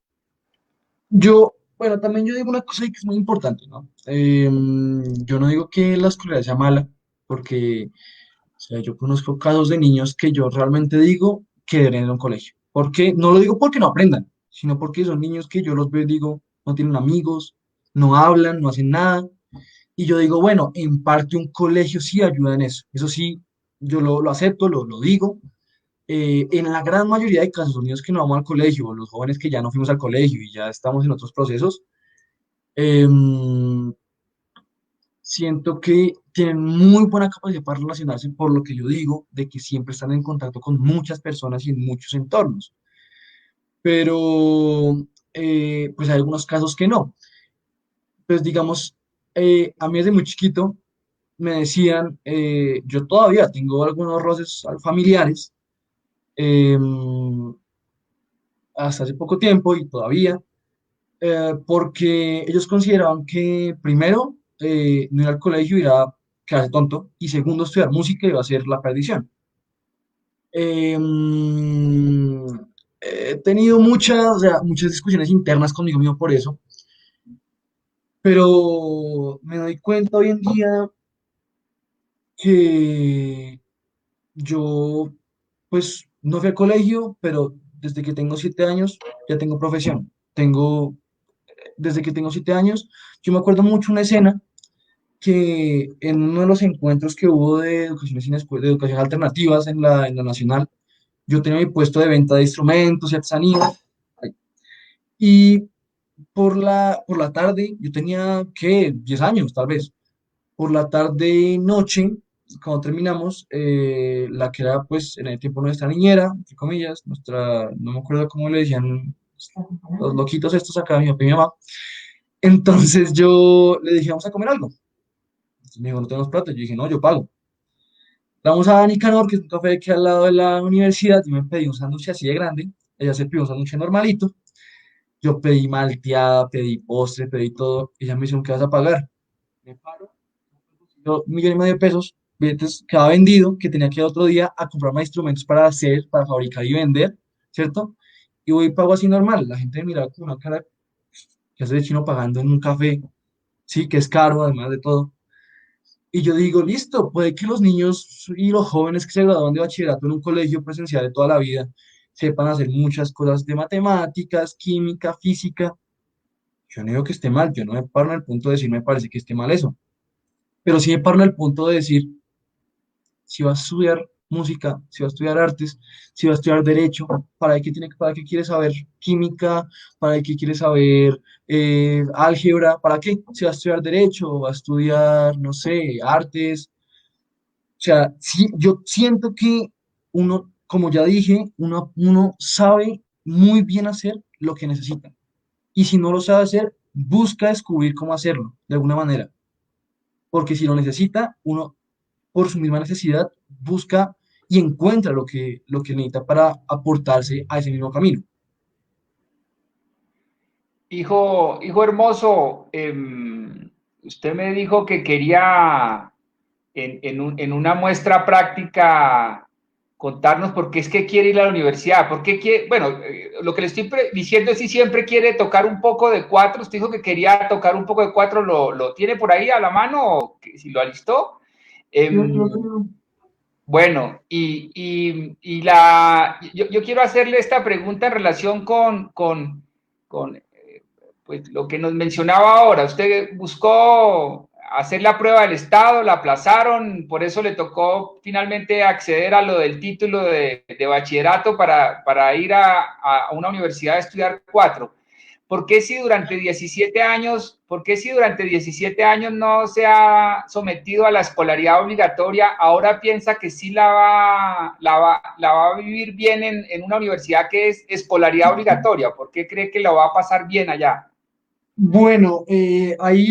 bueno, también yo digo una cosa ahí que es muy importante, ¿no? Yo no digo que la escolaridad sea mala, porque, o sea, yo conozco casos de niños que yo realmente digo que deberían ir a un colegio. ¿Por qué? No lo digo porque no aprendan, sino porque son niños que yo los veo y digo, no tienen amigos, no hablan, no hacen nada. Y yo digo, bueno, en parte un colegio sí ayuda en eso. Eso sí, yo lo acepto, lo digo. En la gran mayoría de casos, los niños que no vamos al colegio, o los jóvenes que ya no fuimos al colegio y ya estamos en otros procesos, em, siento que tienen muy buena capacidad para relacionarse, por lo que yo digo, de que siempre están en contacto con muchas personas y en muchos entornos. Pero, pues hay algunos casos que no. Pues digamos, a mí desde muy chiquito me decían, yo todavía tengo algunos roces familiares, em, hasta hace poco tiempo y todavía, porque ellos consideraban que primero, no ir al colegio era quedarse tonto, y segundo, estudiar música iba a ser la perdición. Em, He tenido muchas, o sea, muchas discusiones internas conmigo mismo por eso, pero me doy cuenta hoy en día que yo, pues, no fui al colegio, pero desde que tengo 7 años ya tengo profesión. Desde que tengo 7 años, yo me acuerdo mucho una escena que en uno de los encuentros que hubo de educación, de educación alternativas en la Nacional, yo tenía mi puesto de venta de instrumentos y artesanías, y por la tarde, yo tenía, ¿qué? 10 años, tal vez. Por la tarde, noche, cuando terminamos, la que era, pues, en el tiempo nuestra niñera, entre comillas, no me acuerdo cómo le decían los loquitos estos acá, mi papá y mi mamá. Entonces yo le dije, vamos a comer algo. Entonces me dijo, no tenemos plata. Yo dije, no, yo pago. Vamos a Nicanor, que es un café que hay al lado de la universidad. Yo me pedí un sándwich así de grande. Ella se pidió un sándwich normalito. Yo pedí malteada, pedí postre, pedí todo. Ella me dijo, ¿qué vas a pagar? Me paro, yo, 1,5 millones de pesos, billetes cada vendido, que tenía que ir otro día a comprar más instrumentos para hacer, para fabricar y vender, ¿cierto? Y voy y pago así normal. La gente me miraba con una cara que hace de chino pagando en un café, sí, que es caro, además de todo. Y yo digo, listo, puede que los niños y los jóvenes que se gradúan de bachillerato en un colegio presencial de toda la vida sepan hacer muchas cosas de matemáticas, química, física. Yo no digo que esté mal, yo no me paro en el punto de decir me parece que esté mal eso, pero sí me paro en el punto de decir, si vas a estudiar música, si vas a estudiar artes, si vas a estudiar derecho, para qué quieres saber química, para qué quieres saber álgebra, para qué, si vas a estudiar derecho, vas a estudiar, no sé, artes. O sea, sí, yo siento que uno, como ya dije, uno sabe muy bien hacer lo que necesita. Y si no lo sabe hacer, busca descubrir cómo hacerlo, de alguna manera. Porque si lo necesita, uno por su misma necesidad busca y encuentra lo que necesita para aportarse a ese mismo camino. Hijo hermoso, usted me dijo que quería en una muestra práctica contarnos por qué es que quiere ir a la universidad, por qué quiere, bueno, lo que le estoy diciendo es si siempre quiere tocar un poco de cuatro, usted dijo que quería tocar un poco de cuatro, ¿lo tiene por ahí a la mano o si lo alistó? Bueno, yo quiero hacerle esta pregunta en relación con pues, lo que nos mencionaba ahora. Usted buscó hacer la prueba del Estado, la aplazaron, por eso le tocó finalmente acceder a lo del título de bachillerato para ir a una universidad a estudiar cuatro. ¿Por qué si durante 17 años, no se ha sometido a la escolaridad obligatoria, ahora piensa que sí la va a vivir bien en una universidad que es escolaridad obligatoria? ¿Por qué cree que lo va a pasar bien allá? Bueno, ahí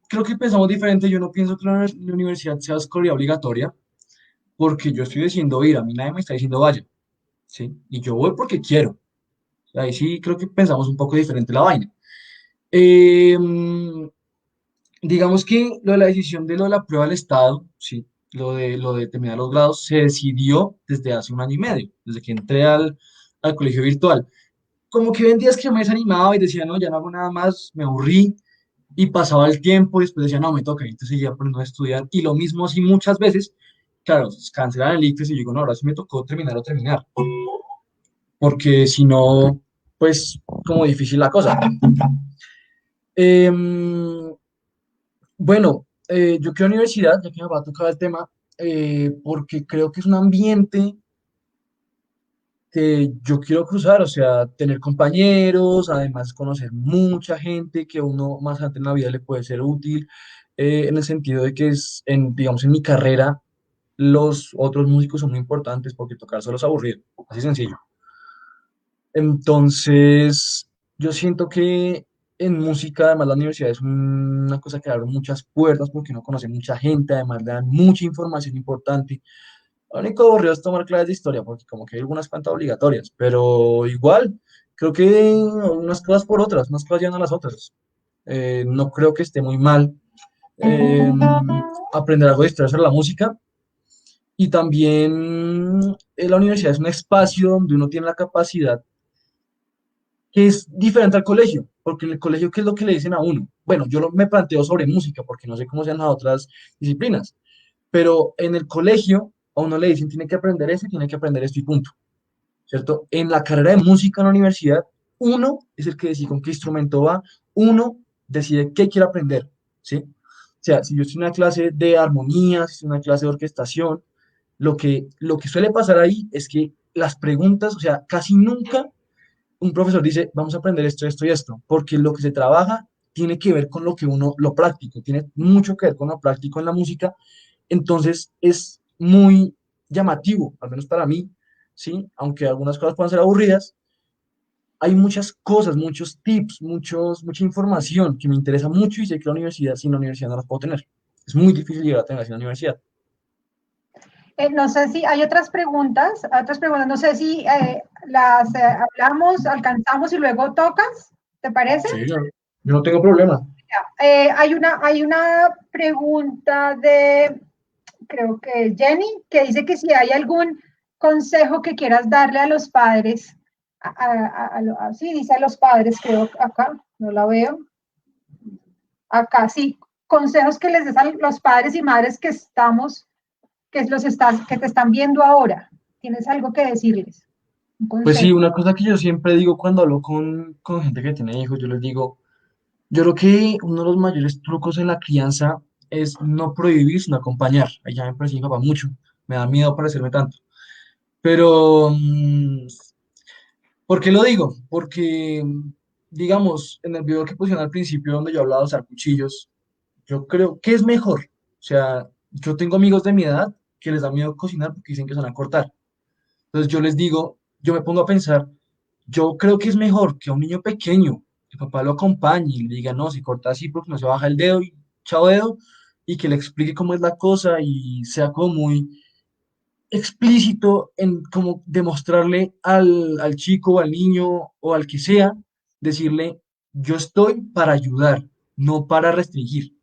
creo que pensamos diferente. Yo no pienso que la universidad sea escolaridad obligatoria, porque yo estoy diciendo ir, a mí nadie me está diciendo vaya, ¿sí? Y yo voy porque quiero. Ahí sí creo que pensamos un poco diferente la vaina. Eh, digamos que lo de la decisión de lo de la prueba del Estado, sí, lo de terminar los grados, se decidió desde hace un año y medio, desde que entré al colegio virtual. Como que ven días que me desanimaba y decía, no, ya no hago nada más, me aburrí, y pasaba el tiempo y después decía, no, me toca, y entonces seguía aprendiendo a estudiar, y lo mismo así muchas veces, claro, cancelan el ICFES y yo digo, no, ahora sí me tocó terminar o terminar, porque si no, pues como difícil la cosa. Em, bueno, yo quiero universidad, ya que me va a tocar el tema, porque creo que es un ambiente que yo quiero cruzar, o sea, tener compañeros, además conocer mucha gente que uno más adelante en la vida le puede ser útil, en el sentido de que digamos, en mi carrera, los otros músicos son muy importantes porque tocar solo es aburrido, así sencillo. Entonces, yo siento que en música, además, la universidad es una cosa que abre muchas puertas porque uno conoce mucha gente, además le dan mucha información importante. Lo único aburrido es tomar clases de historia, porque como que hay algunas cuantas obligatorias, pero igual, creo que unas cosas por otras, unas cosas llevan a las otras. No creo que esté muy mal eh, aprender algo de historia sobre la música. Y también la universidad es un espacio donde uno tiene la capacidad que es diferente al colegio, porque en el colegio, ¿qué es lo que le dicen a uno? Bueno, me planteo sobre música, porque no sé cómo sean las otras disciplinas, pero en el colegio a uno le dicen, tiene que aprender eso, tiene que aprender esto y punto, ¿cierto? En la carrera de música en la universidad, uno es el que decide con qué instrumento va, uno decide qué quiere aprender, ¿sí? O sea, si yo estoy en una clase de armonía, si estoy en una clase de orquestación, lo que suele pasar ahí es que las preguntas, o sea, casi nunca un profesor dice, vamos a aprender esto, esto y esto, porque lo que se trabaja tiene que ver con lo práctico, tiene mucho que ver con lo práctico en la música, entonces es muy llamativo, al menos para mí, ¿sí? Aunque algunas cosas puedan ser aburridas, hay muchas cosas, muchos tips, mucha información que me interesa mucho y sé que sin la universidad no las puedo tener. Es muy difícil llegar a tener sin la universidad. No sé si hay otras preguntas, no sé si las hablamos, alcanzamos y luego tocas, ¿te parece? Sí, yo no tengo problema. Hay una pregunta de, creo que Jenny, que dice que si hay algún consejo que quieras darle a los padres, sí, dice a los padres, creo acá, no la veo, acá sí, consejos que les des a los padres y madres que te están viendo ahora. ¿Tienes algo que decirles? Un Pues sí, consejo. una cosa que yo siempre digo cuando hablo con gente que tiene hijos, yo les digo, yo creo que uno de los mayores trucos en la crianza es no prohibir, sino acompañar. Ahí ya me parece mi papá mucho, me da miedo parecerme tanto. Pero, ¿por qué lo digo? Porque, digamos, en el video que pusieron al principio donde yo hablaba de usar cuchillos, yo creo que es mejor. O sea, yo tengo amigos de mi edad que les da miedo cocinar porque dicen que se van a cortar. Entonces yo les digo, yo me pongo a pensar, yo creo que es mejor que a un niño pequeño, el papá lo acompañe y le diga, no, si corta así porque no se baja el dedo y chao dedo, y que le explique cómo es la cosa y sea como muy explícito en como demostrarle al chico o al niño o al que sea, decirle, yo estoy para ayudar, no para restringir.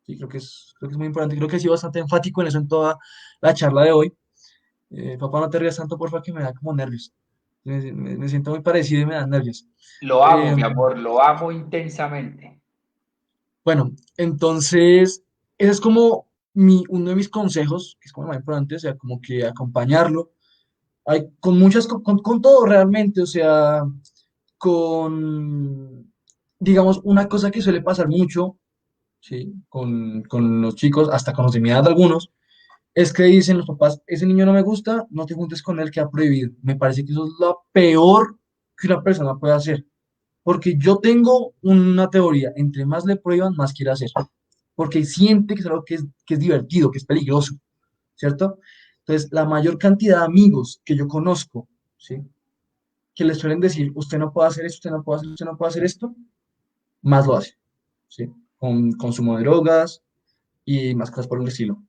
Sí, creo que es muy importante, creo que he sido bastante enfático en eso en toda la charla de hoy. Papá, no te rías tanto, porfa, que me da como nervios. Me siento muy parecido y me dan nervios. Lo amo, Eh, mi amor, lo amo intensamente. bueno, entonces, ese es como uno de mis consejos, que es como lo más importante, o sea, como que acompañarlo. Hay, con muchas, con todo realmente, o sea, con, digamos, una cosa que suele pasar mucho, ¿sí? Con los chicos, hasta con los de mi edad algunos, es que dicen los papás, ese niño no me gusta, no te juntes con él, que ha prohibido. Me parece que eso es lo peor que una persona puede hacer. Porque yo tengo una teoría, entre más le prohíban, más quiere hacer. Porque siente que es algo que es divertido, que es peligroso, ¿cierto? Entonces, la mayor cantidad de amigos que yo conozco, ¿sí? Que les suelen decir, usted no puede hacer esto, usted no puede hacer, usted no puede hacer esto, más lo hace, ¿sí? Con consumo de drogas y más cosas por el estilo.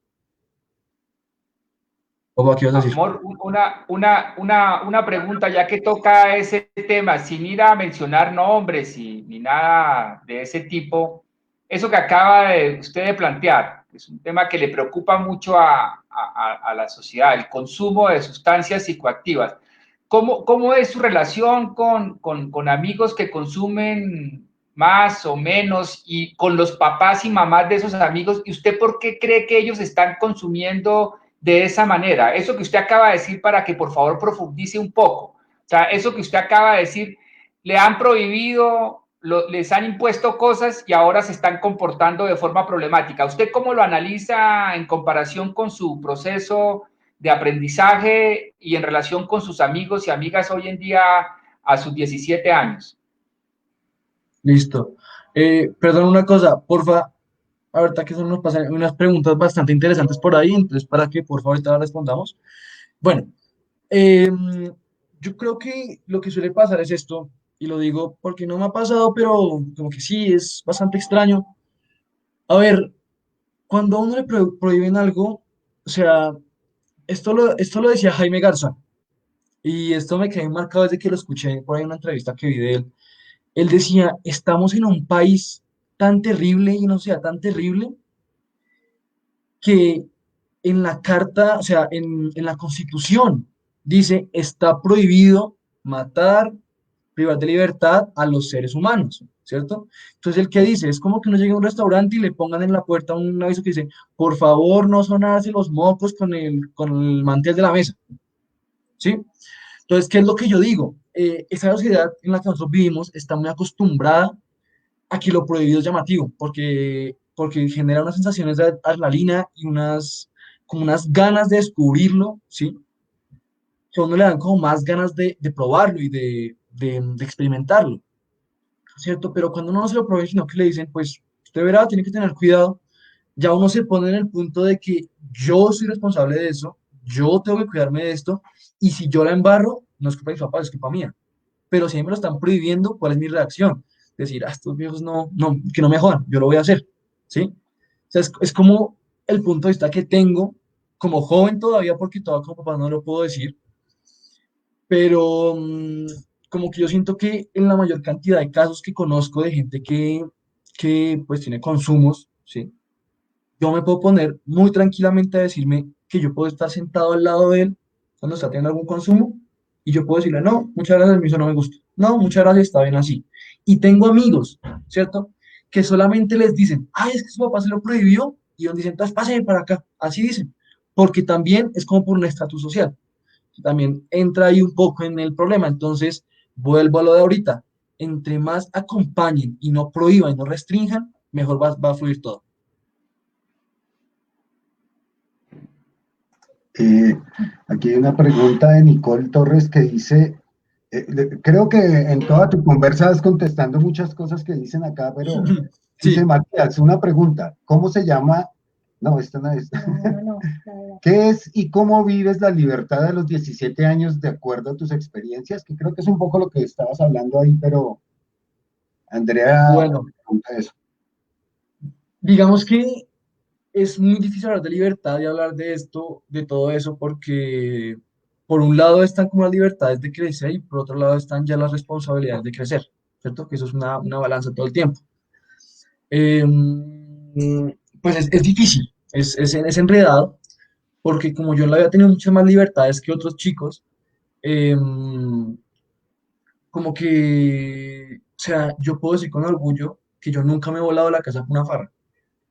¿O qué vas a decir? Amor, una pregunta, ya que toca ese tema, sin ir a mencionar nombres ni nada de ese tipo, eso que acaba de usted de plantear, es un tema que le preocupa mucho a la sociedad, el consumo de sustancias psicoactivas. ¿Cómo es su relación con amigos que consumen más o menos y con los papás y mamás de esos amigos? ¿Y usted por qué cree que ellos están consumiendo de esa manera? Eso que usted acaba de decir, para que por favor profundice un poco. O sea, eso que usted acaba de decir, le han prohibido, les han impuesto cosas y ahora se están comportando de forma problemática. ¿Usted cómo lo analiza en comparación con su proceso de aprendizaje y en relación con sus amigos y amigas hoy en día a sus 17 años? Listo. Perdón una cosa, porfa, ahorita que son nos pasan unas preguntas bastante interesantes por ahí, entonces para que por favor ahorita las respondamos. Bueno, yo creo que lo que suele pasar es esto, y lo digo porque no me ha pasado, pero como que sí, es bastante extraño. A ver, cuando a uno le prohíben algo, o sea, esto lo decía Jaime Garzón, y esto me quedé marcado desde que lo escuché por ahí en una entrevista que vi de él. Él decía, estamos en un país tan terrible y una sociedad tan terrible que en la carta, o sea, en la Constitución, dice, está prohibido matar, privar de libertad a los seres humanos, ¿cierto? Entonces, ¿el que dice? Es como que uno llegue a un restaurante y le pongan en la puerta un aviso que dice, por favor, no sonarse los mocos con el mantel de la mesa, ¿sí? Entonces, ¿qué es lo que yo digo? Esa sociedad en la que nosotros vivimos está muy acostumbrada a que lo prohibido es llamativo, porque genera unas sensaciones de adrenalina y como unas ganas de descubrirlo, ¿sí? Que a uno le dan como más ganas de probarlo y de experimentarlo, ¿cierto? Pero cuando uno no se lo prueba, sino que le dicen, pues, usted verá, tiene que tener cuidado, ya uno se pone en el punto de que yo soy responsable de eso, yo tengo que cuidarme de esto, y si yo la embarro, no es culpa de mis papás, es culpa mía. Pero si a mí me lo están prohibiendo, ¿cuál es mi reacción? Decir, estos viejos no, que no me jodan, yo lo voy a hacer, ¿sí? O sea, es como el punto de vista que tengo como joven todavía, porque todavía como papá no lo puedo decir, pero como que yo siento que en la mayor cantidad de casos que conozco de gente que pues tiene consumos, ¿sí? Yo me puedo poner muy tranquilamente a decirme que yo puedo estar sentado al lado de él cuando está teniendo algún consumo y yo puedo decirle, no, muchas gracias, a mí eso no me gusta. No, muchas gracias, está bien así. Y tengo amigos, ¿cierto? Que solamente les dicen, ay, es que su papá se lo prohibió y ellos dicen, entonces pásenme para acá. Así dicen. Porque también es como por un estatus social. También entra ahí un poco en el problema. Entonces, vuelvo a lo de ahorita. Entre más acompañen y no prohíban y no restrinjan, mejor va a fluir todo. Eh, Aquí hay una pregunta de Nicole Torres que dice, creo que en toda tu conversa vas contestando muchas cosas que dicen acá, pero dice Sí, Matías, una pregunta, ¿cómo se llama? No, esta no es. No, la verdad. ¿Qué es y cómo vives la libertad a los 17 años de acuerdo a tus experiencias? Que creo que es un poco lo que estabas hablando ahí, pero Andrea bueno, pregunta eso. digamos que es muy difícil hablar de libertad y hablar de esto, de todo eso, porque por un lado están como las libertades de crecer y por otro lado están ya las responsabilidades de crecer, ¿cierto? Que eso es una balanza todo el tiempo. Eh, pues es difícil, es enredado, porque como yo en la había tenido muchas más libertades que otros chicos, em, como que, o sea, yo puedo decir con orgullo que yo nunca me he volado de la casa por una farra,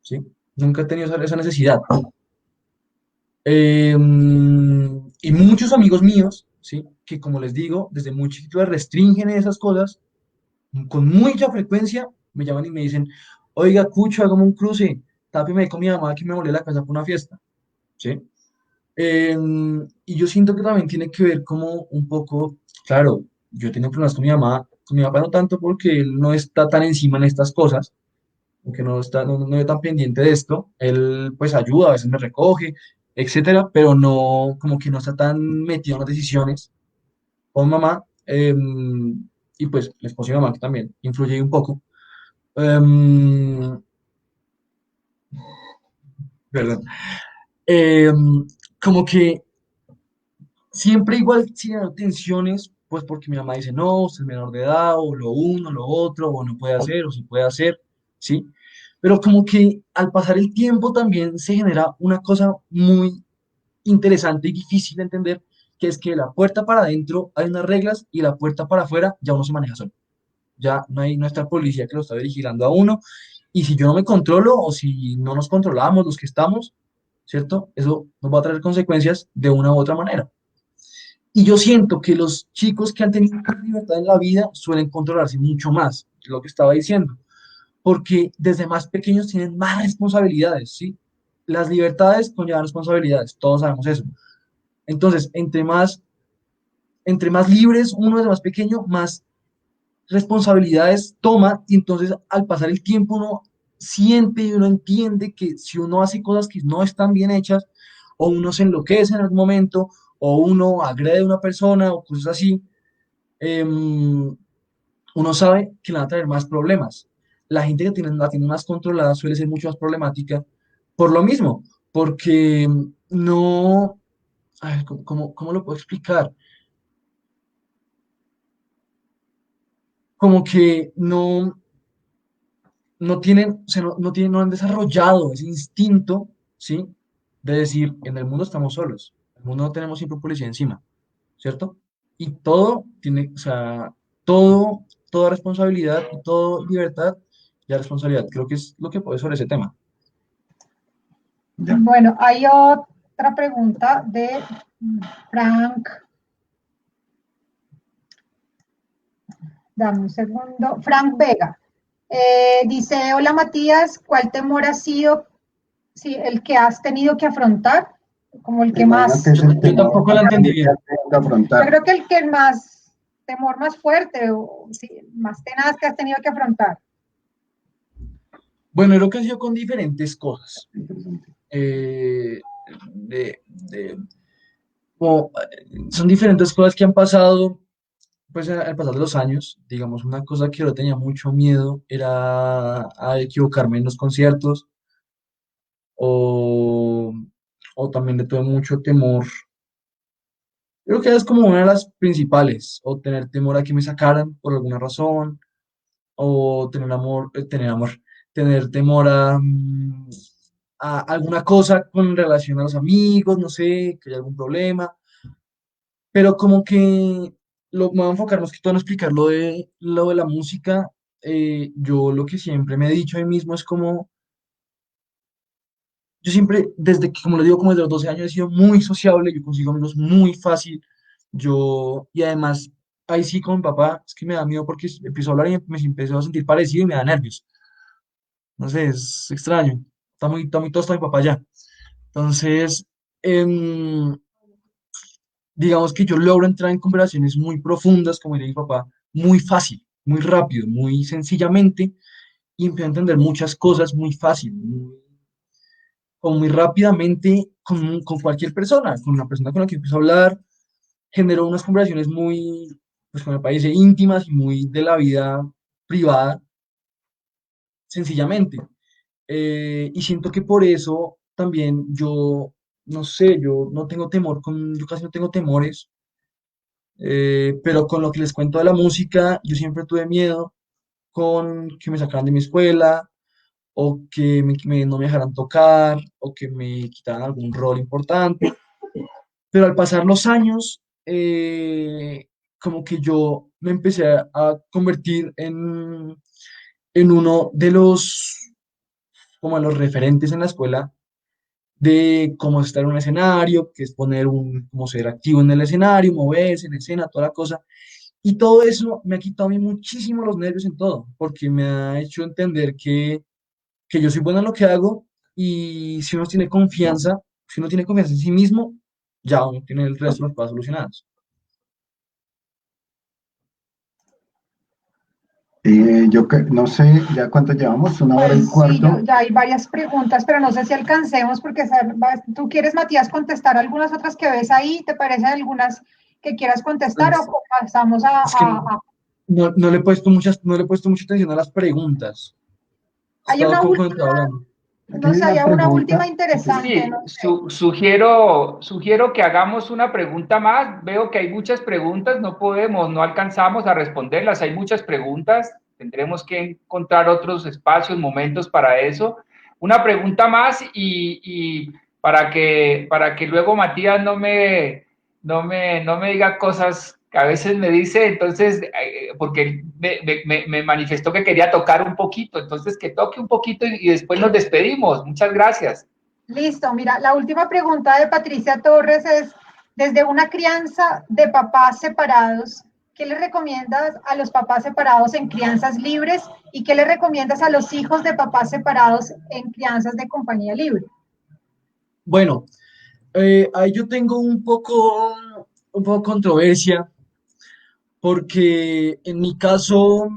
¿sí? Nunca he tenido esa necesidad. Y muchos amigos míos, ¿sí? Que como les digo, desde muy chiquitos restringen esas cosas, con mucha frecuencia me llaman y me dicen, oiga, Cucho, hagamos un cruce, tápeme con mi mamá que me volé la casa por una fiesta, ¿sí? Y yo siento que también tiene que ver como un poco, claro, yo tengo problemas con mi mamá, con mi papá no tanto porque él no está tan encima en estas cosas, porque no está, no es tan pendiente de esto, él pues ayuda, a veces me recoge, etcétera, pero no, como que no está tan metido en las decisiones con mamá, y pues la esposa y mamá que también influye un poco. Em, Perdón. Como que siempre igual sin tensiones, pues porque mi mamá dice, no, usted es menor de edad, o lo uno, lo otro, o no puede hacer, o sí puede hacer, ¿sí? Pero como que al pasar el tiempo también se genera una cosa muy interesante y difícil de entender, que es que la puerta para adentro hay unas reglas y la puerta para afuera ya uno se maneja solo. Ya no hay nuestra policía que lo está vigilando a uno. Y si yo no me controlo o si no nos controlamos los que estamos, ¿cierto? Eso nos va a traer consecuencias de una u otra manera. Y yo siento que los chicos que han tenido más libertad en la vida suelen controlarse mucho más, lo que estaba diciendo, porque desde más pequeños tienen más responsabilidades, ¿sí? Las libertades conllevan responsabilidades, todos sabemos eso. Entonces, entre más libres uno desde más pequeño, más responsabilidades toma y entonces al pasar el tiempo uno siente y uno entiende que si uno hace cosas que no están bien hechas o uno se enloquece en algún momento o uno agrede a una persona o cosas así, em, uno sabe que le van a traer más problemas. La gente que la tiene más controlada suele ser mucho más problemática por lo mismo, porque no, a ver, ¿cómo lo puedo explicar? Como que no tienen, o sea, no han desarrollado ese instinto, ¿sí? De decir, en el mundo estamos solos, en el mundo no tenemos siempre un policía encima, ¿cierto? Y todo tiene, o sea, toda responsabilidad y toda libertad ya responsabilidad. Creo que es lo que puedo sobre ese tema. Ya. Bueno, hay otra pregunta de Frank. Dame un segundo. Frank Vega. Dice, hola Matías, ¿cuál temor ha sido el que has tenido que afrontar? Como el Me que imagino que más, es el Yo temor tampoco la más entendí grande que bien. has tenido que yo afrontar. creo que el que más, temor más fuerte o sí, más tenaz que has tenido que afrontar. Bueno, creo que ha sido con diferentes cosas. Interesante. Eh, de son diferentes cosas que han pasado, pues al pasar de los años. Digamos, una cosa que yo tenía mucho miedo era a equivocarme en los conciertos o, o también le tuve mucho temor. Creo que es como una de las principales, o tener temor a que me sacaran por alguna razón, o tener temor a alguna cosa con relación a los amigos, no sé, que haya algún problema. Pero como que me voy a enfocar más que todo en explicar lo de la música. Yo lo que siempre me he dicho a mí mismo es como, yo siempre, desde que, como le digo, como desde los 12 años he sido muy sociable, yo consigo amigos muy fácil, y además, ahí sí con mi papá, es que me da miedo porque empiezo a hablar y me empiezo a sentir parecido y me da nervios. No sé, es extraño. Está muy tosto mi papá ya. Entonces, em, digamos que yo logro entrar en conversaciones muy profundas, como diría mi papá, muy fácil, muy rápido, muy sencillamente, y empiezo a entender muchas cosas muy fácil, como muy rápidamente con cualquier persona, con una persona con la que empiezo a hablar, genero unas conversaciones muy, pues como me parece, íntimas y muy de la vida privada, sencillamente. Y siento que por eso también yo, no sé, yo casi no tengo temores. Pero con lo que les cuento de la música, yo siempre tuve miedo con que me sacaran de mi escuela o que no me dejaran tocar, o que me quitaran algún rol importante. Pero al pasar los años, como que yo me empecé a convertir en uno de como de los referentes en la escuela de cómo estar en un escenario, que es cómo ser activo en el escenario, moverse en escena, toda la cosa. Y todo eso me ha quitado a mí muchísimo los nervios en todo, porque me ha hecho entender que yo soy bueno en lo que hago y si uno tiene confianza en sí mismo, ya uno tiene el resto de los pasos solucionados. No sé, ya cuánto llevamos, 1 hora y Pues sí, ya, cuarto. ya hay varias preguntas, pero no sé si alcancemos porque tú quieres, Matías, contestar algunas otras que ves ahí. ¿Te parecen algunas que quieras contestar Pues, o pasamos es que no le he puesto no le he puesto mucha atención a las preguntas. He hay estado una concentrado última, hablando. no Tiene sé, hay una una última pregunta. interesante, no Sí, sé. sugiero que hagamos una pregunta más. Veo que hay muchas preguntas, no alcanzamos a responderlas. Hay muchas preguntas, tendremos que encontrar otros espacios, momentos para eso. Una pregunta más y para que luego Matías no me diga cosas que a veces me dice, entonces, porque me manifestó que quería tocar un poquito, entonces que toque un poquito y después nos despedimos. Muchas gracias. Listo, mira, la última pregunta de Patricia Torres es, desde una crianza de papás separados, ¿qué le recomiendas a los papás separados en crianzas libres y qué le recomiendas a los hijos de papás separados en crianzas de compañía libre? Bueno, ahí yo tengo un poco controversia, porque en mi caso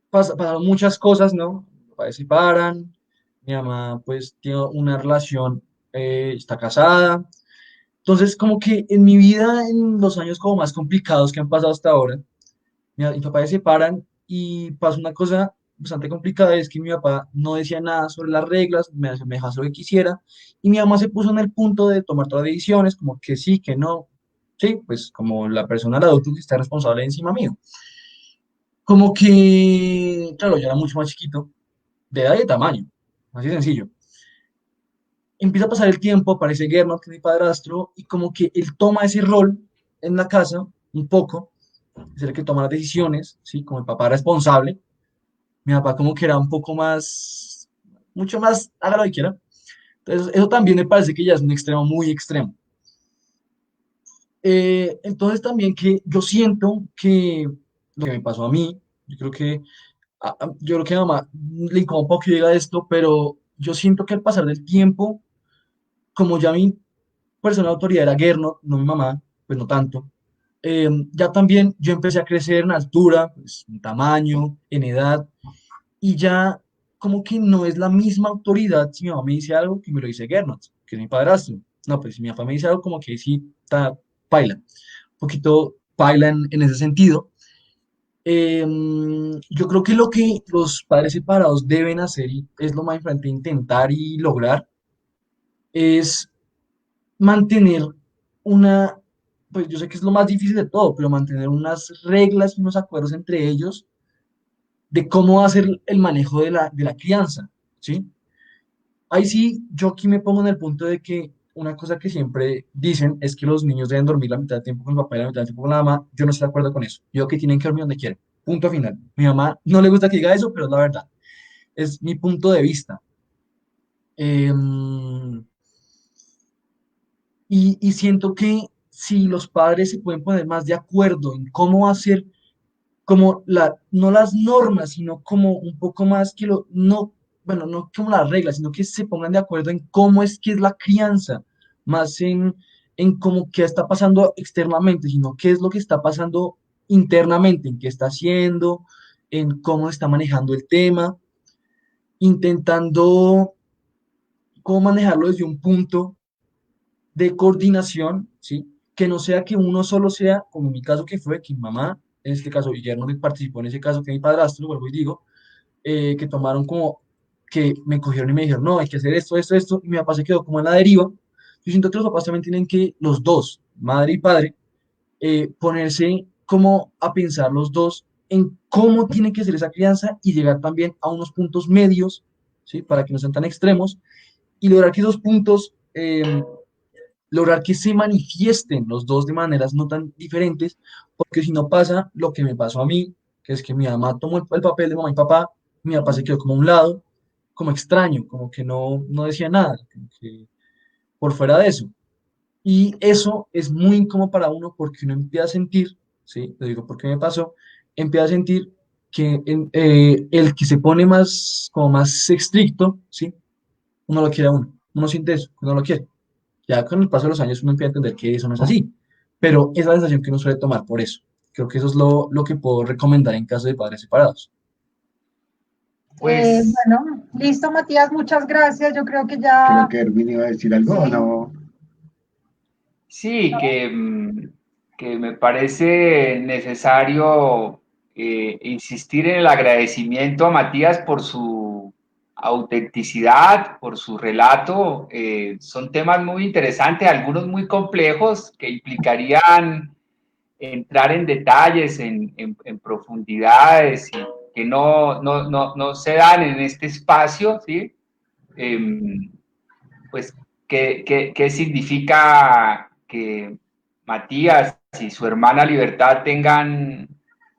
pasaron muchas cosas, ¿no? Mis padres se separan, mi mamá pues tiene una relación, está casada. Entonces, como que en mi vida, en los años como más complicados que han pasado hasta ahora, mis papás se separan y pasa una cosa bastante complicada, es que mi papá no decía nada sobre las reglas, me dejaba hacer lo que quisiera, y mi mamá se puso en el punto de tomar todas las decisiones, como que sí, que no, sí, pues como la persona, el adulto que está responsable encima mío. Como que, claro, yo era mucho más chiquito, de edad y de tamaño, así de sencillo. Empieza a pasar el tiempo, aparece Gernot, que es mi padrastro, y como que él toma ese rol en la casa, un poco, es el que toma las decisiones, ¿sí? Como el papá responsable. Mi papá como que era un poco más, mucho más, haga lo que quiera. Entonces, eso también me parece que ya es un extremo muy extremo. Entonces también que yo siento que lo que me pasó a mí, yo creo que a mamá le incomoda un poco que yo diga esto, pero yo siento que al pasar del tiempo, como ya mi persona de autoridad era Gernot, no mi mamá, pues no tanto, ya también yo empecé a crecer en altura, pues, en tamaño, en edad, y ya como que no es la misma autoridad si mi mamá me dice algo que me lo dice Gernot, que es mi padrastro. No, pues si mi papá me dice algo como que sí, está paila, un poquito paila en ese sentido. Yo creo que lo que los padres separados deben hacer, y es lo más importante, intentar y lograr, es mantener una, pues yo sé que es lo más difícil de todo, pero mantener unas reglas y unos acuerdos entre ellos de cómo va a ser el manejo de la crianza, ¿sí? Ahí sí, yo aquí me pongo en el punto de que una cosa que siempre dicen es que los niños deben dormir la mitad del tiempo con el papá y la mitad del tiempo con la mamá. Yo no estoy de acuerdo con eso. Yo creo que tienen que dormir donde quieran. Punto final. Mi mamá no le gusta que diga eso, pero es la verdad. Es mi punto de vista. Em, y siento que si los padres se pueden poner más de acuerdo en cómo hacer, no las normas, sino como un poco más que no, bueno, no como las reglas, sino que se pongan de acuerdo en cómo es que es la crianza, más en cómo qué está pasando externamente, sino qué es lo que está pasando internamente, en qué está haciendo, en cómo está manejando el tema, intentando cómo manejarlo desde un punto de coordinación, ¿sí? Que no sea que uno solo sea, como en mi caso que fue, que mi mamá, en este caso Guillermo participó en ese caso, que mi padrastro, vuelvo y digo, que tomaron como, que me cogieron y me dijeron, no, hay que hacer esto, esto, esto, y mi papá se quedó como en la deriva. Yo siento que los papás también tienen que, los dos, madre y padre, ponerse como a pensar los dos en cómo tiene que ser esa crianza y llegar también a unos puntos medios ¿sí? Para que no sean tan extremos y lograr que esos puntos, lograr que se manifiesten los dos de maneras no tan diferentes, porque si no pasa lo que me pasó a mí, que es que mi mamá tomó el papel de mamá y papá, mi papá se quedó como a un lado, como extraño, como que no decía nada, como que por fuera de eso. Y eso es muy incómodo para uno porque uno empieza a sentir, ¿sí? Lo digo porque me pasó, empieza a sentir que el que se pone más, como más estricto, ¿sí? Uno lo quiere a uno, uno siente eso, uno lo quiere. Ya con el paso de los años uno empieza a entender que eso no es así, pero es la sensación que uno suele tomar por eso. Creo que eso es lo que puedo recomendar en caso de padres separados. Pues Bueno, listo, Matías, muchas gracias. Yo creo que Creo ya, que Erwin iba a decir algo, ¿o sí, no? sí, que me parece necesario insistir en el agradecimiento a Matías por su autenticidad, por su relato. Son temas muy interesantes, algunos muy complejos que implicarían entrar en detalles, en profundidades y que no se dan en este espacio, ¿sí? Pues, ¿qué significa que Matías y su hermana Libertad tengan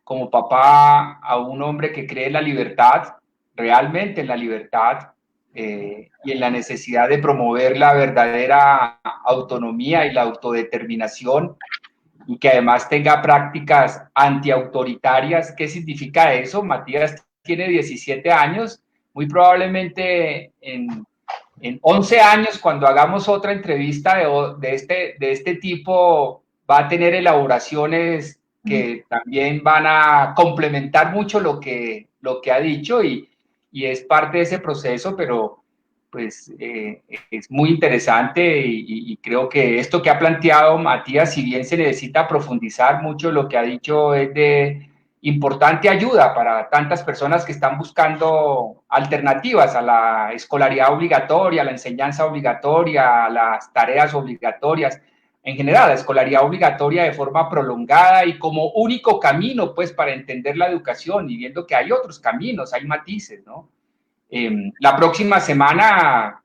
como papá a un hombre que cree en la libertad, realmente en la libertad, y en la necesidad de promover la verdadera autonomía y la autodeterminación, y que además tenga prácticas antiautoritarias? ¿Qué significa eso? Matías tiene 17 años, muy probablemente en 11 años, cuando hagamos otra entrevista de este tipo, va a tener elaboraciones que también van a complementar mucho lo que ha dicho, y es parte de ese proceso, pero pues es muy interesante, y creo que esto que ha planteado Matías, si bien se necesita profundizar mucho, lo que ha dicho es de importante ayuda para tantas personas que están buscando alternativas a la escolaridad obligatoria, a la enseñanza obligatoria, a las tareas obligatorias, en general, la escolaridad obligatoria de forma prolongada y como único camino, pues, para entender la educación, y viendo que hay otros caminos, hay matices, ¿no? La próxima semana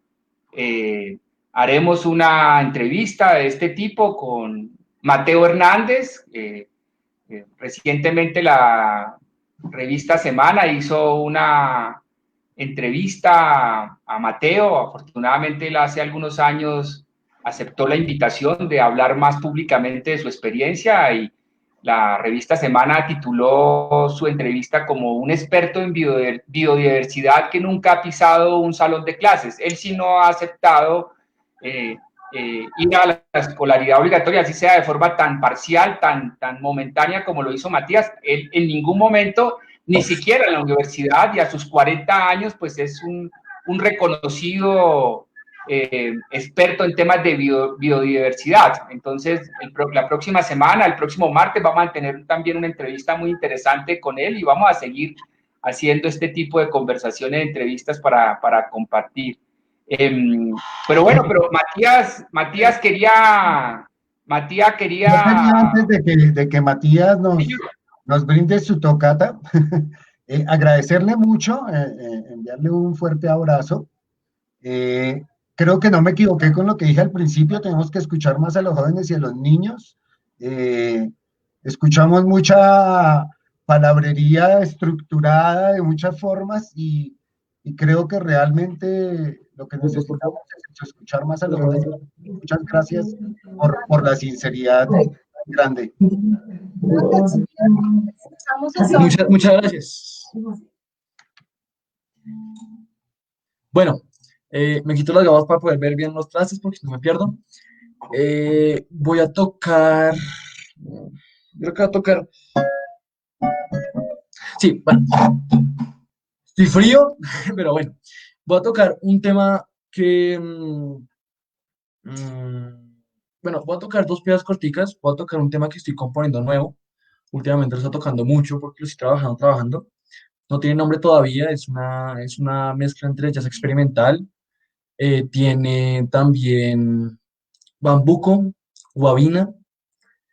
haremos una entrevista de este tipo con Mateo Hernández. Recientemente la revista Semana hizo una entrevista a Mateo. Afortunadamente él hace algunos años aceptó la invitación de hablar más públicamente de su experiencia, y la revista Semana tituló su entrevista como un experto en biodiversidad que nunca ha pisado un salón de clases. Él sí no ha aceptado ir a la escolaridad obligatoria, así sea de forma tan parcial, tan momentánea como lo hizo Matías. Él en ningún momento, ni siquiera en la universidad, y a sus 40 años, pues es un reconocido experto en temas de biodiversidad. Entonces, la próxima semana, el próximo martes, vamos a tener también una entrevista muy interesante con él, y vamos a seguir haciendo este tipo de conversaciones, entrevistas para compartir. Pero bueno, pero Matías quería, Yo quería, antes de que Matías nos brinde su tocata, agradecerle mucho, enviarle un fuerte abrazo. Eh, Creo que no me equivoqué con lo que dije al principio, tenemos que escuchar más a los jóvenes y a los niños. Eh, Escuchamos mucha palabrería estructurada de muchas formas, y creo que realmente lo que necesitamos es escuchar más a los jóvenes. Muchas gracias por la sinceridad grande. estamos entonces. Muchas gracias. Bueno, me quito las gafas para poder ver bien los trastes porque si no me pierdo. Voy a tocar. Creo que voy a tocar. Sí, bueno, estoy frío, pero bueno. Voy a tocar un tema que. Bueno, voy a tocar dos piezas corticas. Voy a tocar un tema que estoy componiendo nuevo. Últimamente lo estoy tocando mucho porque lo estoy trabajando. No tiene nombre todavía, es una mezcla entre jazz experimental. Tiene también bambuco, guabina,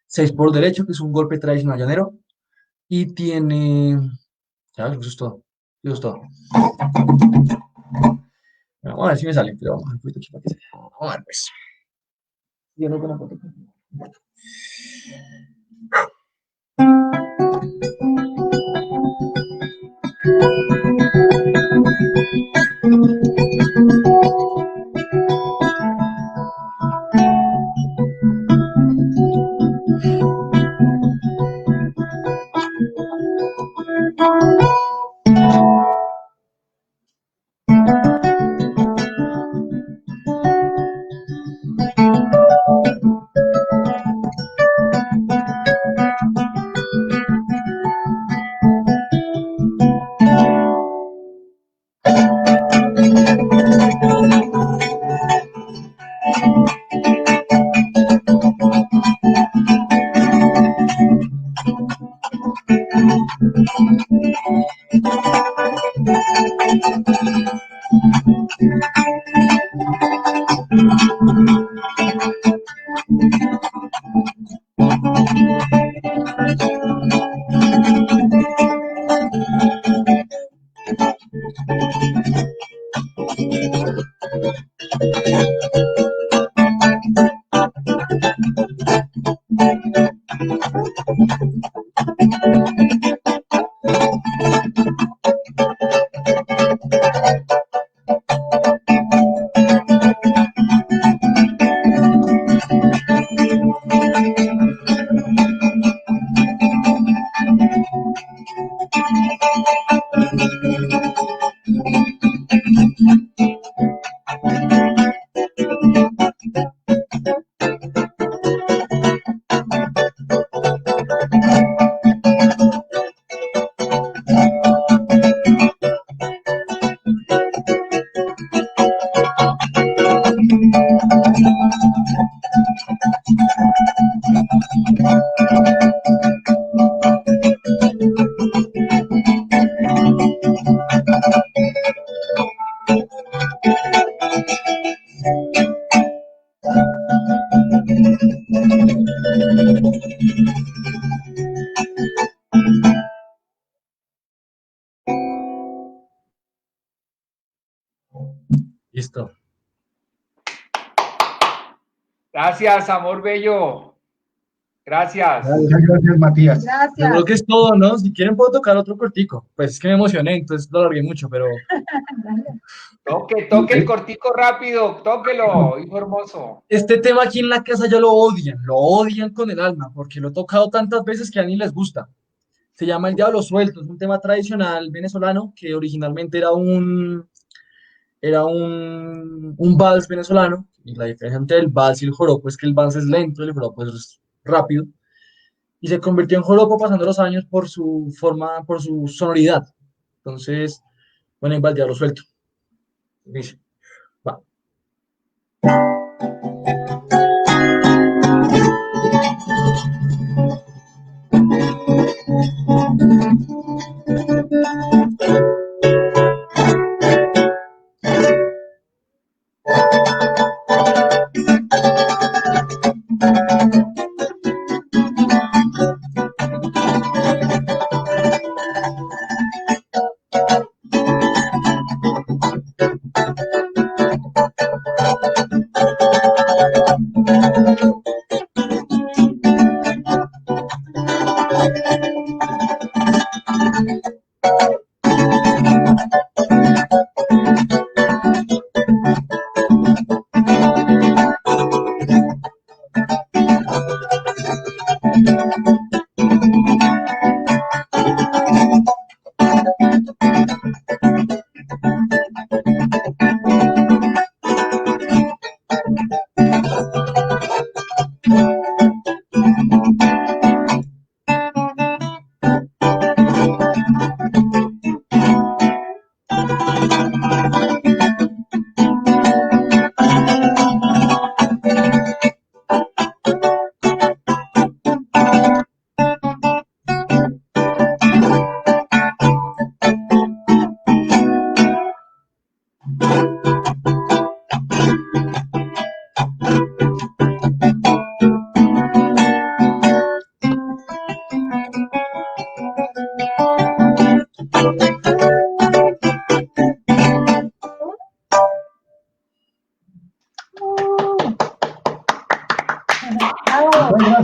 seis por derecho, que es un golpe tradicional llanero. Y tiene. Ya, eso es todo. Eso es todo. Vamos a ver si me sale, pero vamos a ver un poquito aquí para que se vea. Vamos a ver, pues. Yo no conozco. Listo. Gracias, amor bello. Gracias. Muchas gracias, Matías. Yo creo Gracias. que es todo, ¿no? Si quieren puedo tocar otro cortico. Pues es que me emocioné, entonces lo alargué mucho, pero Toque el cortico rápido, tóquelo, hijo hermoso. este tema aquí en la casa ya lo odian con el alma, porque lo he tocado tantas veces que a ni les gusta. Se llama El Diablo Suelto, es un tema tradicional venezolano que originalmente era un vals venezolano, y la diferencia entre el vals y el joropo es que el vals es lento y el joropo es rápido, y se convirtió en joropo pasando los años por su forma, por su sonoridad. Entonces, bueno, en El Diablo Suelto. Dice, va.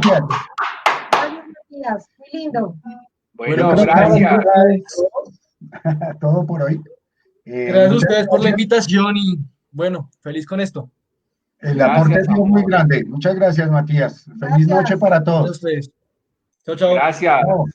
gracias. Gracias, Matías. Muy lindo. Bueno, Bueno, gracias. Todo por hoy. Gracias a Muchas ustedes por la gracias. invitación y bueno, feliz con esto. El aporte ha Gracias, sido muy amor. grande. Muchas gracias, Matías. Feliz noche Gracias. para A todos. ustedes. Chao, chao. Gracias. Chao.